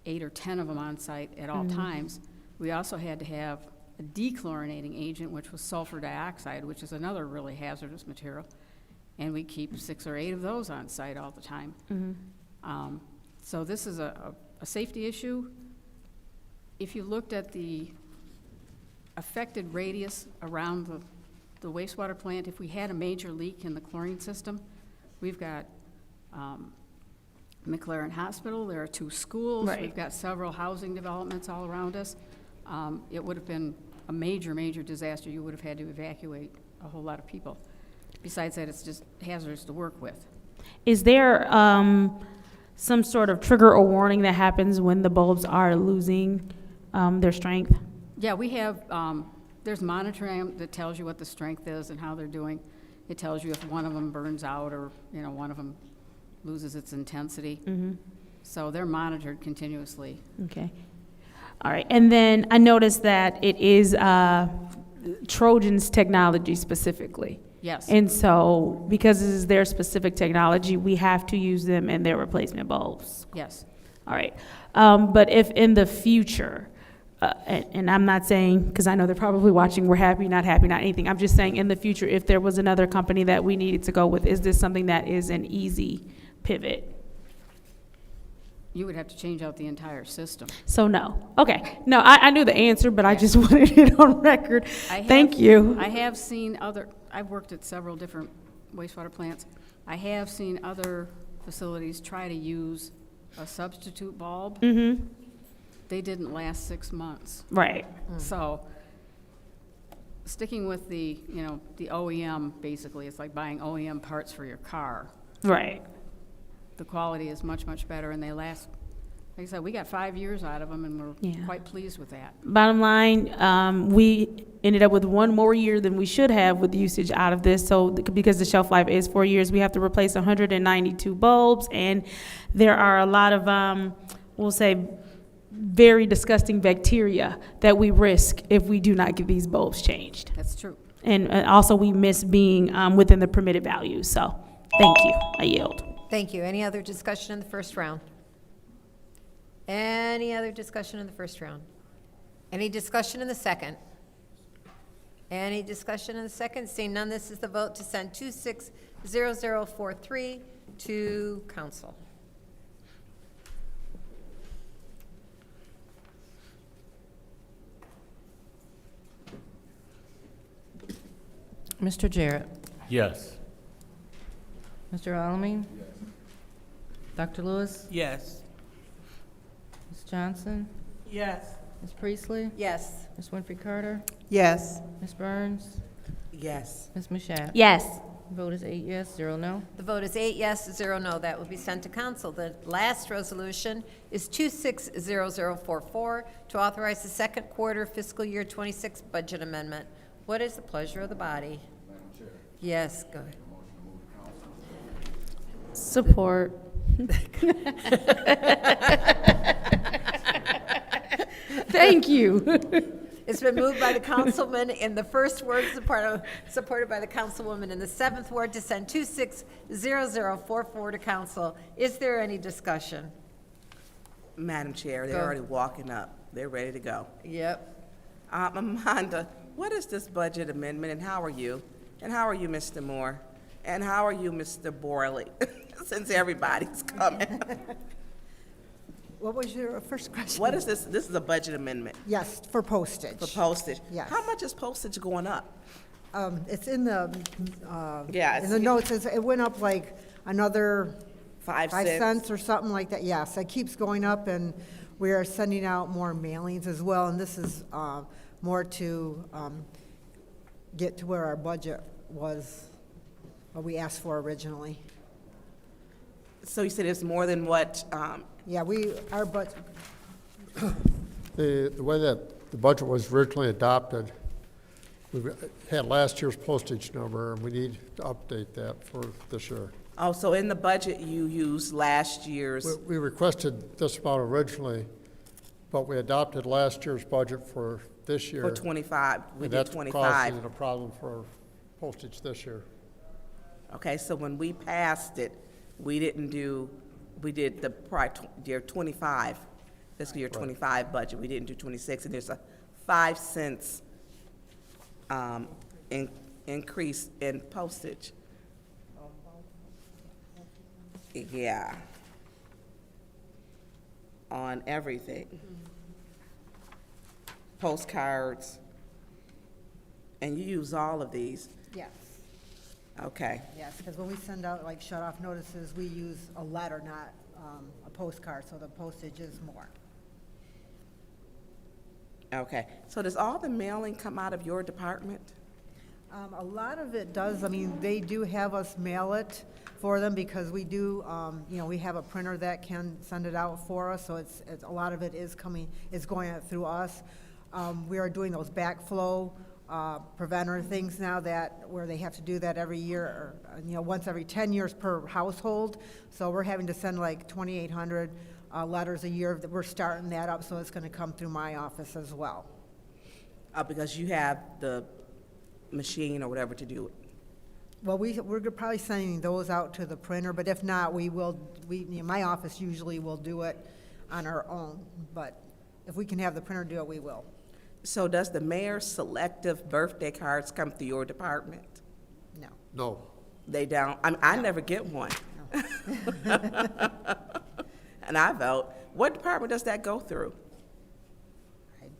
8 or 10 of them on site at all times, we also had to have a dechlorinating agent, which was sulfur dioxide, which is another really hazardous material. And we keep 6 or 8 of those on site all the time. So this is a safety issue. If you looked at the affected radius around the wastewater plant, if we had a major leak in the chlorine system, we've got McLaren Hospital, there are 2 schools, Right. we've got several housing developments all around us. It would have been a major, major disaster. You would have had to evacuate a whole lot of people. Besides that, it's just hazardous to work with. Is there some sort of trigger or warning that happens when the bulbs are losing their strength? Yeah, we have, there's monitoring that tells you what the strength is and how they're doing. It tells you if one of them burns out or, one of them loses its intensity. So they're monitored continuously. Okay. All right. And then I noticed that it is Trojan's technology specifically. Yes. And so because this is their specific technology, we have to use them in their replacement bulbs. Yes. All right. But if in the future, and I'm not saying, because I know they're probably watching, we're happy, not anything. I'm just saying in the future, if there was another company that we needed to go with, is this something that is an easy pivot? you would have to change out the entire system. So no. Okay. No, I knew the answer, but I just wanted it on record. Thank you. I have seen I've worked at several different wastewater plants. I have seen other facilities try to use a substitute bulb. Mm-hmm. They didn't last 6 months. Right. So sticking with the OEM, basically, it's like buying OEM parts for your car. Right. The quality is much, much better, and they last, like I said, we got 5 years out of them, and we're quite pleased with that. Bottom line, we ended up with 1 more year than we should have with usage out of this. So because the shelf life is 4 years, we have to replace 192 bulbs, and there are a lot of, we'll say, very disgusting bacteria that we risk if we do not get these bulbs changed. That's true. And also we miss being within the permitted values. So thank you. I yield. Thank you. Any other discussion in the first round? Any other discussion in the first round? Any discussion in the second? Any discussion in the second? Seeing none, this is the vote to send 260043 to council. Mr. Jarrett. Yes. Mr. Alamin. Dr. Lewis. Yes. Ms. Johnson. Yes. Ms. Priestley. Yes. Ms. Winfrey Carter. Yes. Ms. Burns. Yes. Ms. Mashat. Yes. Vote is 8 yes, 0 no. The vote is 8 yes, 0 no. That will be sent to council. The last resolution is 260044 to authorize the second quarter fiscal year 26 budget amendment. What is the pleasure of the body? Madam Chair. Yes, go ahead. Support. Thank you. It's been moved by the councilman in the first ward, supported by the councilwoman in the seventh ward to send 260044 to council. Is there any discussion? Madam Chair, they're Go. already walking up. They're ready to go. Yep. Amanda, what is this budget amendment, and how are you? And how are you, Mr. Moore? And how are you, Mr. Borley? Since everybody's coming. What was your first question? What is this? This is a budget amendment. Yes, for postage. For postage. Yes. How much is postage going up? It's in the, Yeah, in the notes, it went up like another 5 5 cents. cents or something like that. Yes, it keeps going up, and we are sending out more mailings as well, and this is more to get to where our budget was, what we asked for originally. So you said it's more than what, Yeah, our budget, The way that the budget was originally adopted, we had last year's postage number, and we need to update that for this year. oh, so in the budget you used last year's, We requested this amount originally, but we adopted last year's budget for this year. for 25, we and did that's 25. causing a problem for postage this year. Okay, so when we passed it, we did the prior year 25, fiscal year 25 budget. We didn't do 26, and there's a 5 cents increase in postage. Yeah. On everything. Postcards. And you use all of these? yes, Okay. yes, because when we send out like shut-off notices, we use a letter, not a postcard, so the postage is more. Okay, so does all the mailing come out of your department? A lot of it does. I mean, they do have us mail it for them because we do, we have a printer that can send it out for us, so it's a lot of it is going out through us. We are doing those backflow preventer things now where they have to do that every year, or, once every 10 years per household. So we're having to send like 2,800 letters a year. We're starting that up, so it's going to come through my office as well. Because you have the machine or whatever to do it. Well, we're probably sending those out to the printer, but if not, my office usually will do it on our own. But if we can have the printer do it, we will. So does the mayor's selective birthday cards come through your department? No. No. They don't? I never get one. and I vote. What department does that go through?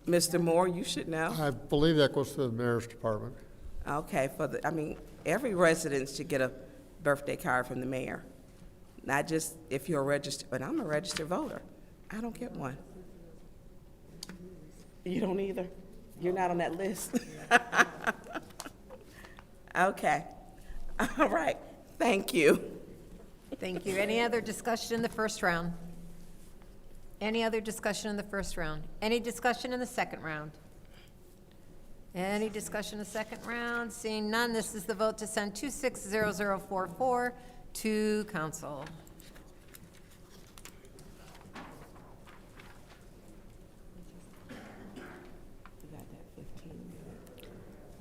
Mr. Moore, you should know. I believe that goes to the mayor's department. Okay, every resident should get a birthday card from the mayor. Not just if you're a registered, but I'm a registered voter. I don't get one. You don't either? You're not on that list? Okay. All right. Thank you. Thank you. Any other discussion in the first round? Any other discussion in the first round? Any discussion in the second round? Any discussion in the second round? Seeing none, this is the vote to send 260044 to council.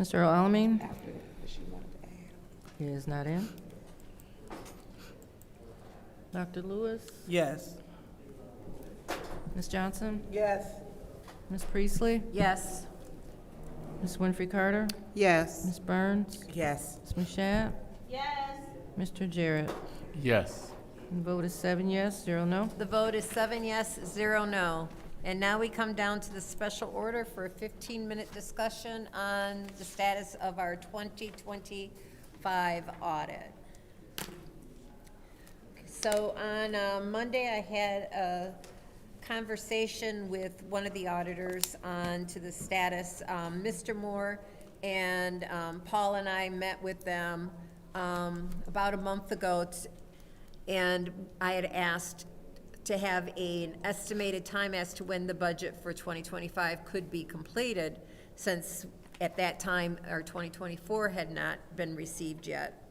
Mr. Alamin? He is not in. Dr. Lewis? Yes. Ms. Johnson? Yes. Ms. Priestley? Yes. Ms. Winfrey Carter? Yes. Ms. Burns? Yes. Ms. Mashat? Yes. Mr. Jarrett? Yes. The vote is 7 yes, 0 no. The vote is 7 yes, 0 no. And now we come down to the special order for a 15-minute discussion on the status of our 2025 audit. So on Monday, I had a conversation with one of the auditors on to the status. Mr. Moore and Paul and I met with them about a month ago, and I had asked to have an estimated time as to when the budget for 2025 could be completed, since at that time our 2024 had not been received yet.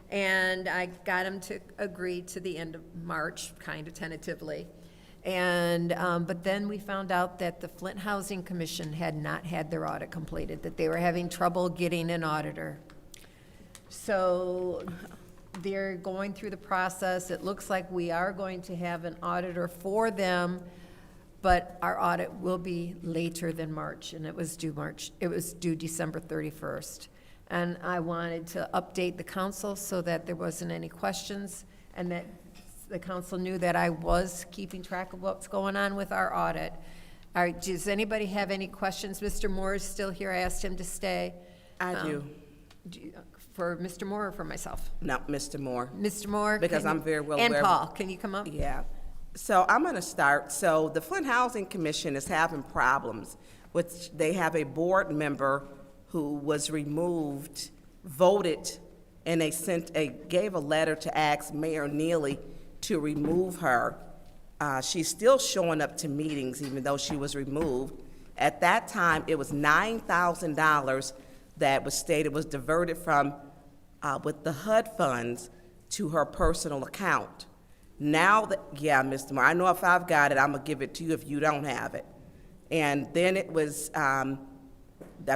And I got him to agree to the end of March, kind of tentatively. And, but then we found out that the Flint Housing Commission had not had their audit completed, that they were having trouble getting an auditor. So they're going through the process. It looks like we are going to have an auditor for them, but our audit will be later than March, and it was due December 31st. And I wanted to update the council so that there wasn't any questions, and that the council knew that I was keeping track of what's going on with our audit. All right, does anybody have any questions? Mr. Moore is still here. I asked him to stay. I do. For Mr. Moore or for myself? No, Mr. Moore. Mr. Moore? Because I'm very well aware. And Paul, can you come up? Yeah. So I'm going to start. So the Flint Housing Commission is having problems with, they have a board member who was removed, voted, and they gave a letter to ask Mayor Neely to remove her. She's still showing up to meetings even though she was removed. At that time, it was $9,000 that was stated was diverted from, with the HUD funds to her personal account. Now that, yeah, Mr. Moore, I know if I've got it, I'm gonna give it to you if you don't have it. And then it was, I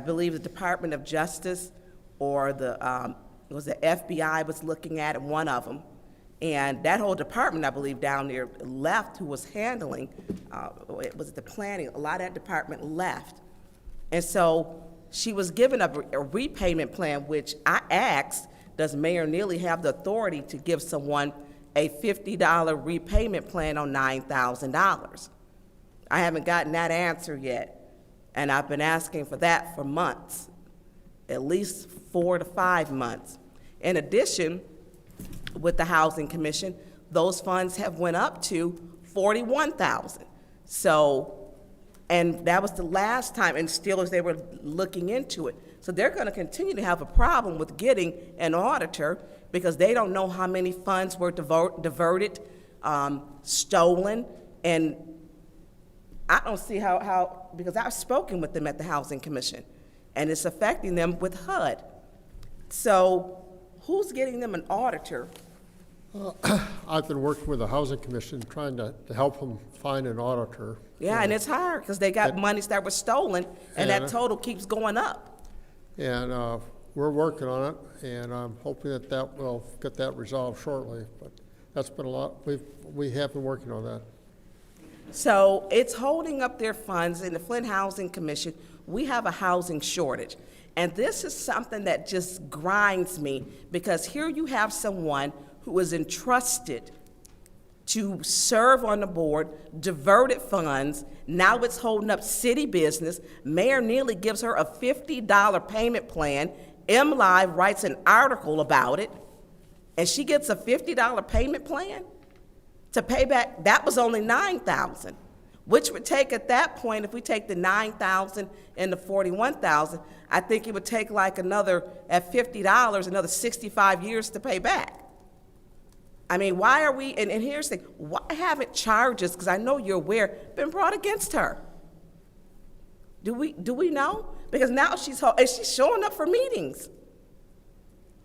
believe the Department of Justice or it was the FBI was looking at it, one of them. And that whole department, I believe, down there left, who was handling, it was the planning, a lot of that department left. And so she was given a repayment plan, which I asked, does Mayor Neely have the authority to give someone a $50 repayment plan on $9,000? I haven't gotten that answer yet, and I've been asking for that for months, at least 4 to 5 months. In addition, with the Housing Commission, those funds have went up to $41,000. So, and that was the last time, and still as they were looking into it. So they're gonna continue to have a problem with getting an auditor because they don't know how many funds were diverted, stolen, and I don't see how, because I've spoken with them at the Housing Commission, and it's affecting them with HUD. So who's getting them an auditor? I've been working with the Housing Commission, trying to help them find an auditor. Yeah, and it's hard, because they got monies that were stolen, and that total keeps going up. And we're working on it, and I'm hoping that will get that resolved shortly. But that's been a lot, we have been working on that. So it's holding up their funds. In the Flint Housing Commission, we have a housing shortage. And this is something that just grinds me, because here you have someone who was entrusted to serve on the board, diverted funds. Now it's holding up city business. Mayor Neely gives her a $50 payment plan. MLive writes an article about it, and she gets a $50 payment plan to pay back. That was only $9,000, which would take at that point, if we take the $9,000 and the $41,000, I think it would take like another, at $50, another 65 years to pay back. I mean, why are we, and here's the thing, why haven't charges, because I know you're aware, been brought against her? Do we know? Because now she's showing up for meetings.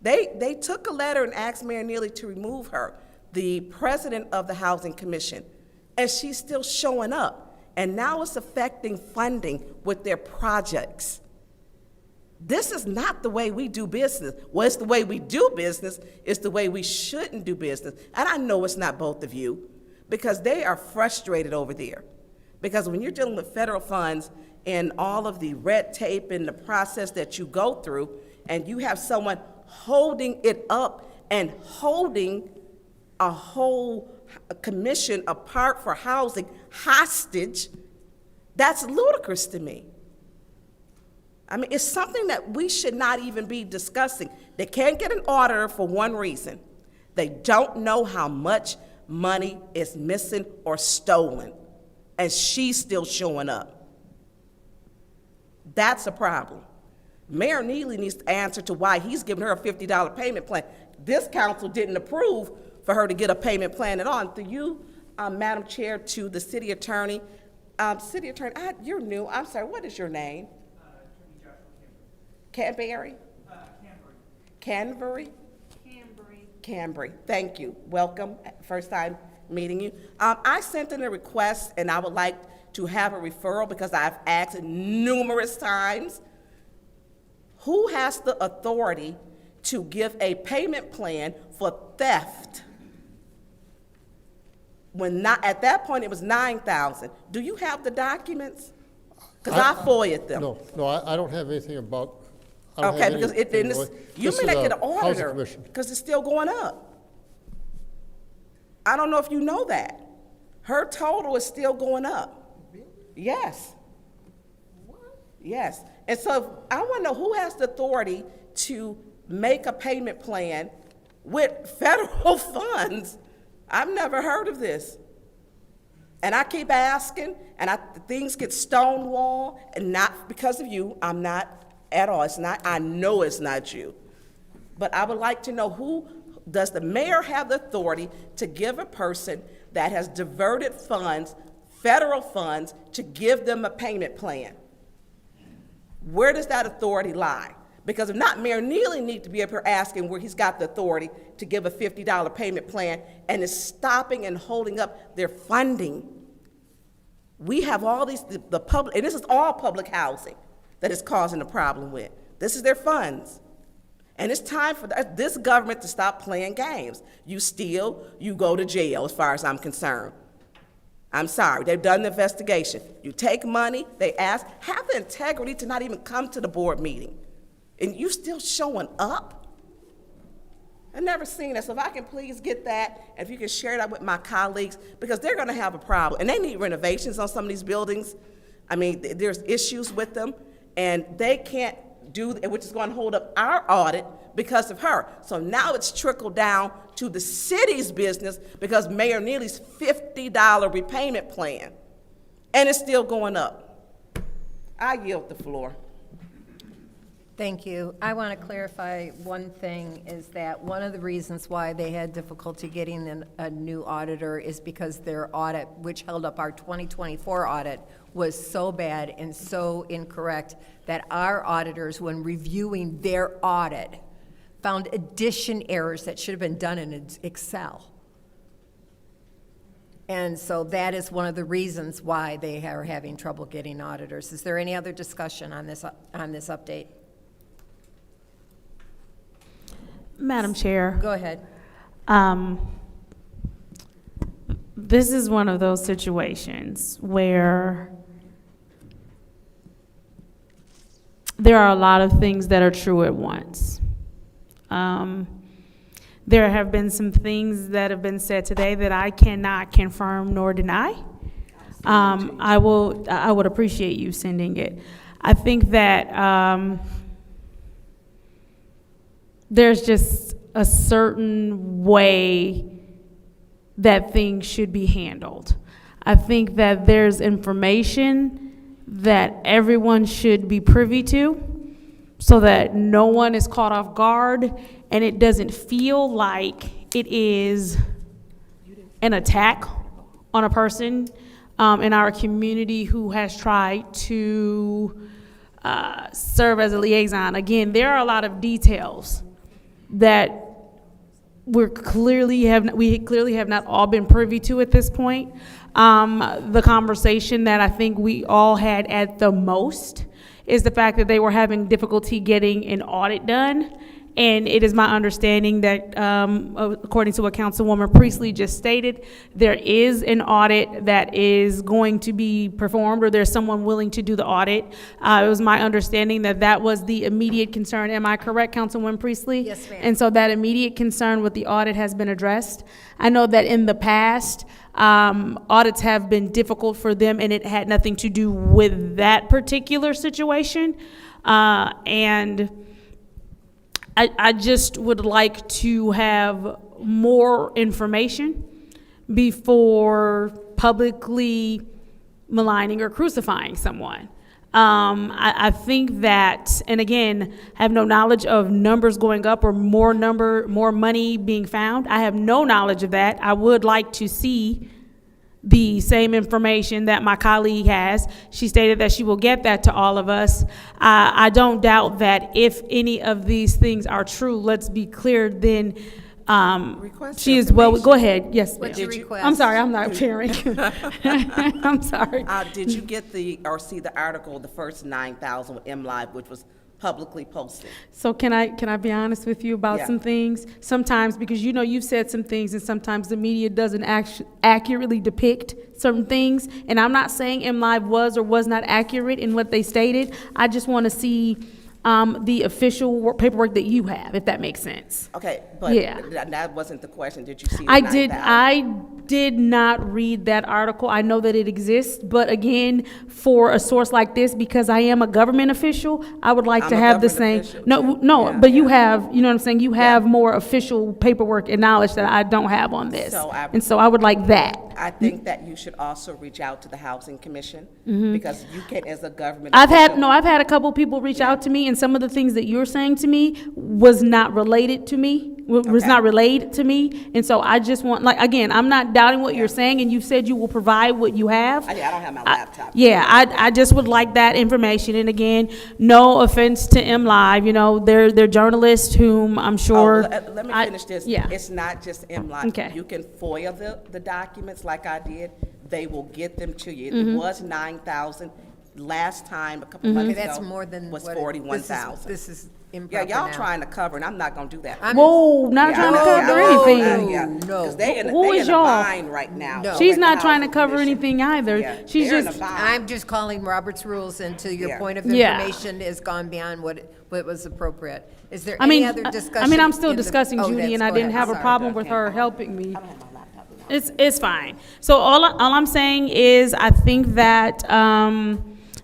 They took a letter and asked Mayor Neely to remove her, the president of the Housing Commission, and she's still showing up. And now it's affecting funding with their projects. This is not the way we do business. Well, it's the way we do business. It's the way we shouldn't do business. And I know it's not both of you, because they are frustrated over there. Because when you're dealing with federal funds and all of the red tape and the process that you go through, and you have someone holding it up and holding a whole commission apart for housing hostage, that's ludicrous to me. I mean, it's something that we should not even be discussing. They can't get an auditor for one reason. They don't know how much money is missing or stolen, and she's still showing up. That's a problem. Mayor Neely needs to answer to why he's giving her a $50 payment plan. This council didn't approve for her to get a payment plan at all. And through you, Madam Chair, to the city attorney. City attorney, you're new. I'm sorry, what is your name? Canberry? Canberry? Canberry. Thank you. Welcome. First time meeting you. I sent in a request, and I would like to have a referral because I've asked numerous times. Who has the authority to give a payment plan for theft? When not, at that point it was $9,000. Do you have the documents? Because I FOIA'd them. No, I don't have anything about. I don't Okay, have because anything really. you This may is not get a an housing auditor commission. because it's still going up. I don't know if you know that. Her total is still going up. Yes. Yes. And so I want to know who has the authority to make a payment plan with federal funds. I've never heard of this. And I keep asking, and things get stonewalled, and not because of you. I'm not at all. It's not. I know it's not you. But I would like to know, who does the mayor have the authority to give a person that has diverted funds, federal funds, to give them a payment plan? Where does that authority lie? Because if not, Mayor Neely needs to be up here asking where he's got the authority to give a $50 payment plan and is stopping and holding up their funding. We have all these, the public, and this is all public housing that is causing the problem with. This is their funds. And it's time for this government to stop playing games. You steal, you go to jail, as far as I'm concerned. I'm sorry, they've done the investigation. You take money, they ask, have the integrity to not even come to the board meeting. And you still showing up? I've never seen that, so if I can please get that, and if you can share that with my colleagues, because they're gonna have a problem, and they need renovations on some of these buildings. I mean, there's issues with them, and they can't do, which is gonna hold up our audit because of her. So now it's trickled down to the city's business because Mayor Neely's $50 repayment plan, and it's still going up. I yield the floor. Thank you. I want to clarify one thing, is that one of the reasons why they had difficulty getting a new auditor is because their audit, which held up our 2024 audit, was so bad and so incorrect that our auditors, when reviewing their audit, found addition errors that should have been done in Excel. And so that is one of the reasons why they are having trouble getting auditors. Is there any other discussion on this update? Madam Chair. Go ahead. This is one of those situations where there are a lot of things that are true at once. There have been some things that have been said today that I cannot confirm nor deny. I would appreciate you sending it. I think that there's just a certain way that things should be handled. I think that there's information that everyone should be privy to so that no one is caught off guard and it doesn't feel like it is an attack on a person in our community who has tried to serve as a liaison. Again, there are a lot of details that we clearly have not all been privy to at this point. The conversation that I think we all had at the most is the fact that they were having difficulty getting an audit done. And it is my understanding that, according to what Councilwoman Priestley just stated, there is an audit that is going to be performed, or there's someone willing to do the audit. It was my understanding that that was the immediate concern. Am I correct, Councilwoman Priestley? Yes, ma'am. And so that immediate concern with the audit has been addressed. I know that in the past, audits have been difficult for them, and it had nothing to do with that particular situation. And I just would like to have more information before publicly maligning or crucifying someone. I think that, and again, I have no knowledge of numbers going up or more money being found. I have no knowledge of that. I would like to see the same information that my colleague has. She stated that she will get that to all of us. I don't doubt that if any of these things are true, let's be clear, then she is well. Go ahead. Yes. What's your request? I'm sorry, I'm not hearing. I'm sorry. Did you get see the article, the first 9,000 with MLive, which was publicly posted? So can I be honest with you about some things? Sometimes, because you've said some things, and sometimes the media doesn't accurately depict certain things. And I'm not saying MLive was or was not accurate in what they stated. I just want to see the official paperwork that you have, if that makes sense. Okay, but that wasn't the question. Did you see the 9,000? I did not read that article. I know that it exists, but again, for a source like this, because I am a government official, I would like to have the same. But you have, you know what I'm saying? You have more official paperwork and knowledge that I don't have on this. So I would like that. I think that you should also reach out to the Housing Commission, because you can, as a government I've had a couple people reach out to me, and some of the things that you're saying to me was not related to me, not relayed to me. And so I just want, again, I'm not doubting what you're saying, and you said you will provide what you have. I don't have my laptop. I just would like that information. And again, no offense to MLive, they're journalists whom I'm sure. Let me finish this. Yeah. It's not just MLive. Okay. You can FOIA the documents like I did. They will get them to you. It was 9,000. Last time, a couple months ago, that's more than was what 41,000. This is improper y'all now. trying to cover, and I'm not going to do that. Whoa, not trying to cover anything. Because they in Who is a y'all? bind right now. No. She's not trying to cover anything either. She's they're in just. a bind. I'm just calling Robert's rules, and to your point of Yeah. information has gone beyond what was appropriate. Is there any other discussion? I'm still in the- discussing Oh, Judy, that's- and I go didn't ahead. have a Sorry. problem with her helping me. It's fine. So all I'm saying is I think that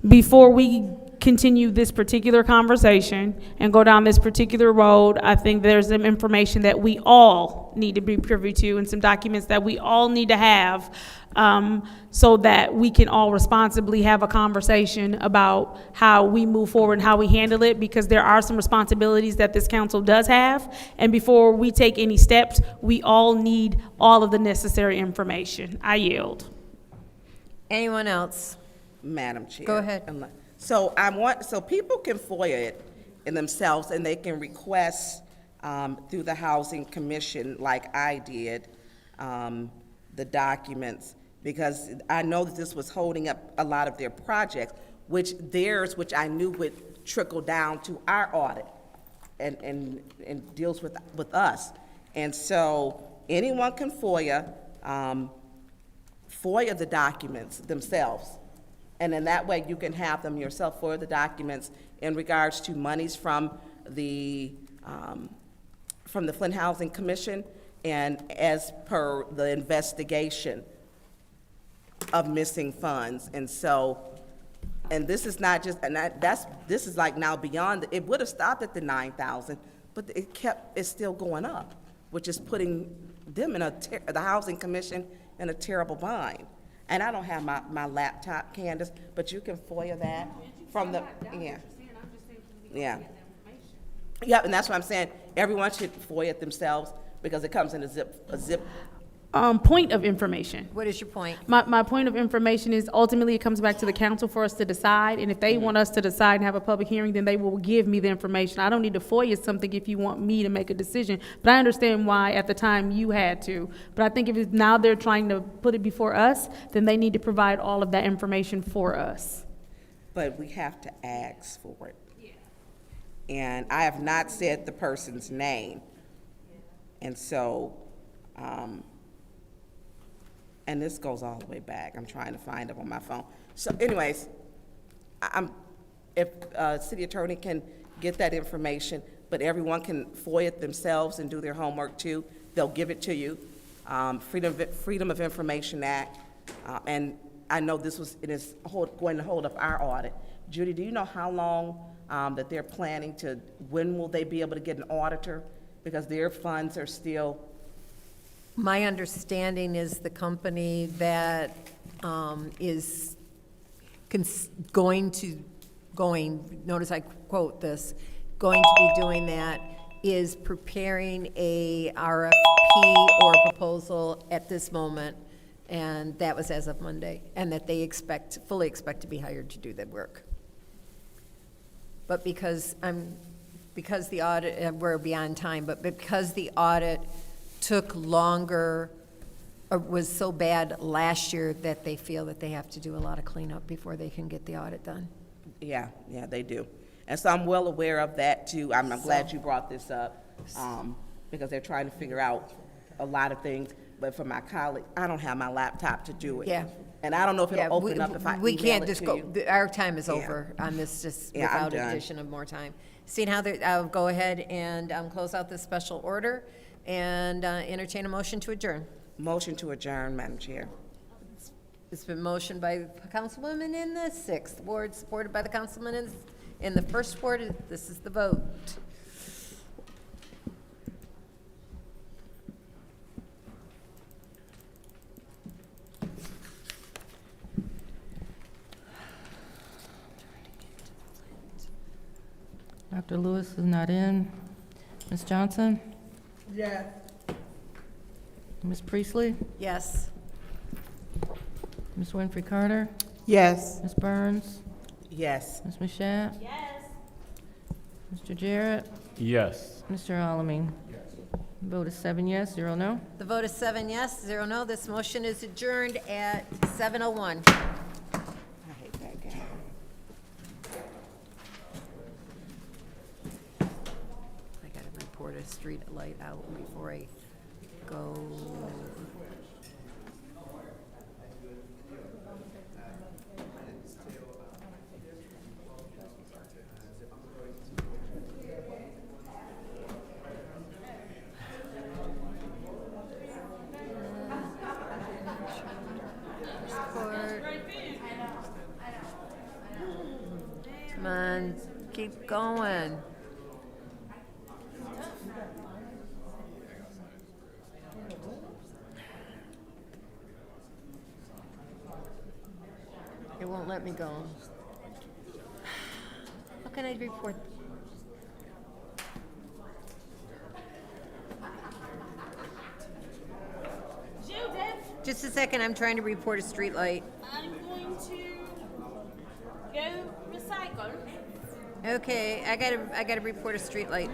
before we continue this particular conversation and go down this particular road, I think there's some information that we all need to be privy to and some documents that we all need to have so that we can all responsibly have a conversation about how we move forward and how we handle it, because there are some responsibilities that this council does have. And before we take any steps, we all need all of the necessary information. I yield. Anyone else? Madam Chair. Go ahead. So people can FOIA it in themselves, and they can request through the Housing Commission, like I did, the documents, because I know that this was holding up a lot of their projects, which I knew would trickle down to our audit and deals with us. And so anyone can FOIA the documents themselves. And in that way, you can have them yourself for the documents in regards to monies from the from the Flint Housing Commission, and as per the investigation of missing funds. And so, and this is not just, and this is like now beyond, it would have stopped at the 9,000, but it's still going up, which is putting them in the Housing Commission in a terrible bind. And I don't have my laptop, Candace, but you can FOIA that from the, yeah. Yeah, and that's what I'm saying. Everyone should FOIA it themselves because it comes in a zip. Point of information. What is your point? My point of information is ultimately it comes back to the council for us to decide, and if they want us to decide and have a public hearing, then they will give me the information. I don't need to FOIA something if you want me to make a decision, but I understand why at the time you had to. But I think if it's, now they're trying to put it before us, then they need to provide all of that information for us. But we have to ask for it. And I have not said the person's name. And so, and this goes all the way back. I'm trying to find it on my phone. So anyways, if city attorney can get that information, but everyone can FOIA it themselves and do their homework too, they'll give it to you. Freedom of Information Act, and I know this was, it is going to hold up our audit. Judy, do you know how long that they're planning to, when will they be able to get an auditor? Because their funds are still. My understanding is the company that is notice I quote this, going to be doing that is preparing a RFP or proposal at this moment, and that was as of Monday, and that they fully expect to be hired to do that work. But because the audit, we're beyond time, but because the audit took longer, or was so bad last year, that they feel that they have to do a lot of cleanup before they can get the audit done. Yeah, they do. And so I'm well aware of that too. I'm glad you brought this up, because they're trying to figure out a lot of things. But for my colleague, I don't have my laptop to do it. Yeah. And I don't know if it'll open up if I We email can't it just to go, you. our time is over on this, just Yeah, I'm without done. addition of more time. Seeing how, I'll go ahead and close out this special order and entertain a motion to adjourn. Motion to adjourn, Madam Chair. It's been motioned by the councilwoman in the 6th ward, supported by the councilman in the 1st ward. This is the vote. Dr. Lewis is not in. Ms. Johnson? Yes. Ms. Priestley? Yes. Ms. Winfrey Carter? Yes. Ms. Burns? Yes. Ms. Mashat? Yes. Mr. Jarrett? Yes. Mr. Alamin? Vote is 7 yes, 0 no. The vote is 7 yes, 0 no. This motion is adjourned at 7:01. I hate that guy. I gotta report a street light out before I go. Come on, keep going. It won't let me go. How can I report? Judith, Just a second, I'm trying to report a street light. I'm going to go recycle. Okay, I gotta report a street light.